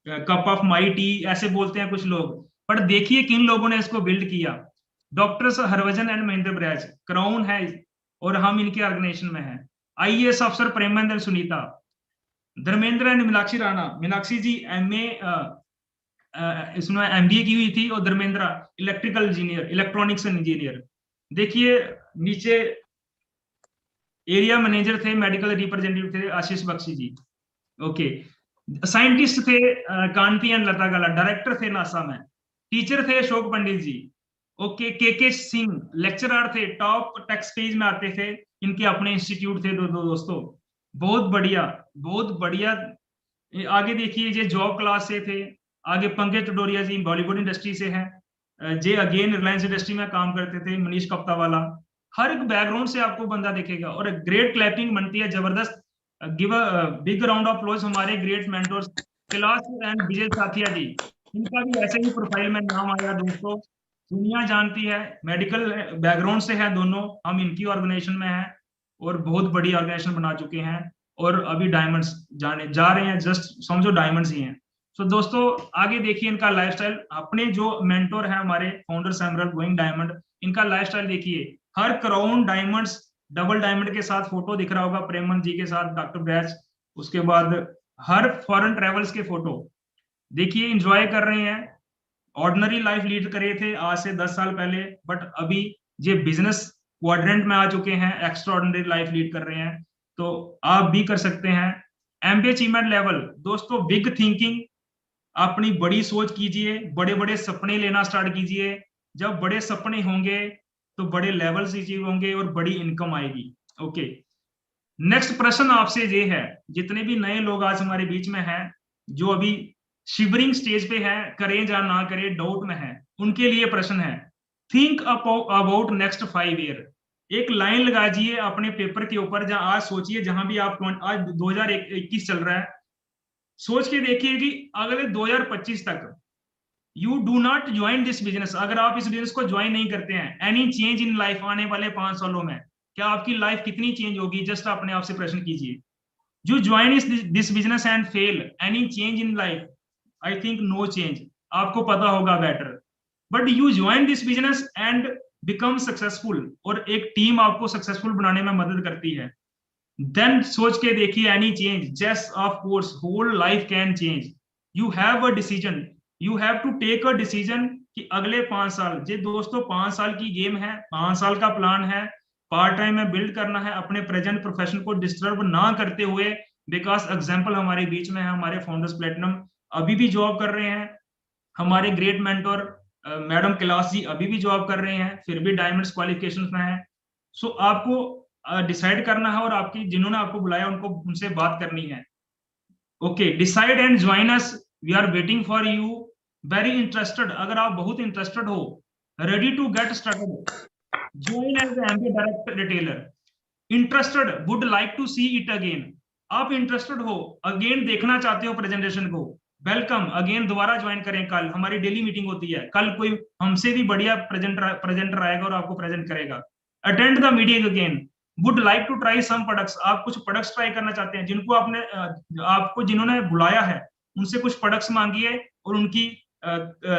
cup of my T, ऐसे बोलते हैं कुछ लोग। पर देखिए किन लोगों ने इसको बिल्ड किया। Doctor Harbhajan and Mahendra Braj crown है, और हम इनके ऑर्गेनाइजेशन में हैं। आईएएस अफसर प्रेमेंद्र सुनीता, धर्मेंद्र एंड मीनाक्षी राणा, मीनाक्षी जी एमए इसमें एमबीए की हुई थी, और Dharmendra electrical engineer, electronics engineer. देखिए नीचे एरिया मैनेजर थे, मेडिकल रिप्रेजेंटेटिव थे आशीष बख्शी जी। ओके, साइंटिस्ट थे कांति एंड लता गाला, डायरेक्टर थे नासा में, टीचर थे Ashok Pandit ji. Okay, K Singh lecturer थे, टॉप टेक्सटाइज में आते थे, इनके अपने इंस्टीट्यूट थे दोस्तों। बहुत बढ़िया, बहुत बढ़िया। आगे देखिए ये जॉब क्लास से थे। आगे पंकज टडोरिया जी बॉलीवुड इंडस्ट्री से हैं, जे अगेन रिलायंस इंडस्ट्री में काम करते थे, मनीष कप्ता वाला। हर एक बैकग्राउंड से आपको बंदा दिखेगा, और ग्रेट क्लैपिंग बनती है, जबरदस्त। Give a big round of applause हमारे ग्रेट मेंटर्स कैलाश एंड विजय साथिया जी, इनका भी ऐसे ही प्रोफाइल में नाम आया दोस्तों। दुनिया जानती है, मेडिकल बैकग्राउंड से है दोनों, हम इनकी ऑर्गेनाइजेशन में हैं और बहुत बड़ी ऑर्गेनाइजेशन बना चुके हैं, और अभी डायमंड्स जाने जा रहे हैं, जस्ट समझो डायमंड्स ही हैं। तो दोस्तों आगे देखिए इनका लाइफस्टाइल, अपने जो मेंटोर है हमारे फाउंडर एमरल्ड गोइंग डायमंड, इनका लाइफस्टाइल देखिए, हर क्राउन डायमंड्स, डबल डायमंड के साथ फोटो दिख रहा होगा प्रेमन जी के साथ, डॉक्टर ब्रैच। उसके बाद हर फॉरेन ट्रेवल्स के फोटो देखिए, एंजॉय कर रहे हैं। ऑर्डिनरी लाइफ लीड करे थे आज से 10 साल पहले, बट अभी ये बिजनेस क्वाड्रेंट में आ चुके हैं, एक्स्ट्रा ऑर्डिनरी लाइफ लीड कर रहे हैं। तो आप भी कर सकते हैं। एमबीए अचीवमेंट लेवल दोस्तों, बिग थिंकिंग, अपनी बड़ी सोच कीजिए, बड़े बड़े सपने लेना स्टार्ट कीजिए। जब बड़े सपने होंगे तो बड़े लेवल्स अचीव होंगे और बड़ी इनकम आएगी। ओके, नेक्स्ट प्रश्न आपसे ये है, जितने भी नए लोग आज हमारे बीच में हैं, जो अभी शिवरिंग स्टेज पे है, करें या ना करें डाउट में है, उनके लिए प्रश्न है, थिंक अबाउट नेक्स्ट 5 ईयर। एक लाइन लगाइए अपने पेपर के ऊपर, जहां आज सोचिए, जहां भी आप, आज 2021 चल रहा है, सोच के देखिए कि अगले 2025 तक you do not join this business, अगर आप इस बिजनेस को ज्वाइन नहीं करते हैं, एनी चेंज इन लाइफ आने वाले 5 सालों में क्या आपकी लाइफ कितनी चेंज होगी, जस्ट अपने आप से प्रश्न कीजिए। You join this business and fail, any change in life? I think no change, आपको पता होगा better. But you join this business and become successful, और एक टीम आपको सक्सेसफुल बनाने में मदद करती है। देन सोच के देखिए any change, yes of course whole life can change. You have a decision, you have to take a decision कि अगले 5 साल, जे दोस्तों 5 साल की गेम है, 5 साल का प्लान है, पार्ट टाइम में बिल्ड करना है, अपने प्रेजेंट प्रोफेशन को डिस्टर्ब ना करते हुए। बिकॉज एग्जाम्पल हमारे बीच में है, हमारे फाउंडर्स प्लेटिनम अभी भी जॉब कर रहे हैं, हमारे great mentor madam Kailash ji अभी भी जॉब कर रहे हैं, फिर भी डायमंड्स क्वालिफिकेशन में है। सो आपको डिसाइड करना है, और आपकी जिन्होंने आपको बुलाया उनको उनसे बात करनी है। Okay, decide and join us, we are waiting for you, very interested, अगर आप बहुत इंटरेस्टेड हो, ready to get started, join as Amway direct retailer, interested, would like to see it again, आप इंटरेस्टेड हो, अगेन देखना चाहते हो presentation को, वेलकम अगेन, दोबारा ज्वाइन करें। कल हमारी डेली मीटिंग होती है, कल कोई हमसे भी बढ़िया प्रेजेंटर आएगा और आपको प्रेजेंट करेगा। Attend the meeting again, would like to try some products, आप कुछ प्रोडक्ट्स ट्राई करना चाहते हैं, जिनको आपने आपको जिन्होंने बुलाया है उनसे कुछ प्रोडक्ट्स मांगिए और उनकी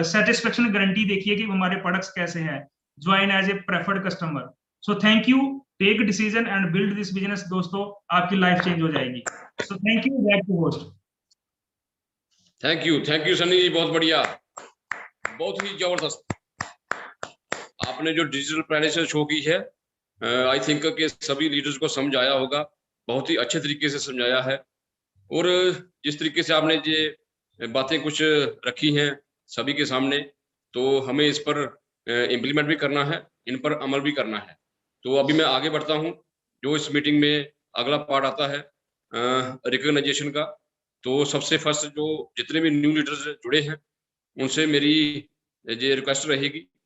सेटिस्फेक्शन गारंटी देखिए कि हमारे प्रोडक्ट्स कैसे हैं। Join as a preferred customer. So thank you, take decision and build this business. दोस्तों आपकी लाइफ चेंज हो जाएगी। So thank you, back to host. Thank you Sunny ji, बहुत बढ़िया, बहुत ही जबरदस्त आपने जो डिजिटल प्रेजेंटेशन शो की है। आई थिंक कि सभी लीडर्स को समझ आया होगा, बहुत ही अच्छे तरीके से समझाया है। और जिस तरीके से आपने ये बातें कुछ रखी हैं सभी के सामने, तो हमें इस पर इम्प्लीमेंट भी करना है, इन पर अमल भी करना है। तो अभी मैं आगे बढ़ता हूँ, जो इस मीटिंग में अगला पार्ट आता है रिकॉग्नाइजेशन का। तो सबसे फर्स्ट जो जितने भी न्यू लीडर्स जुड़े हैं उनसे मेरी ये रिक्वेस्ट रहेगी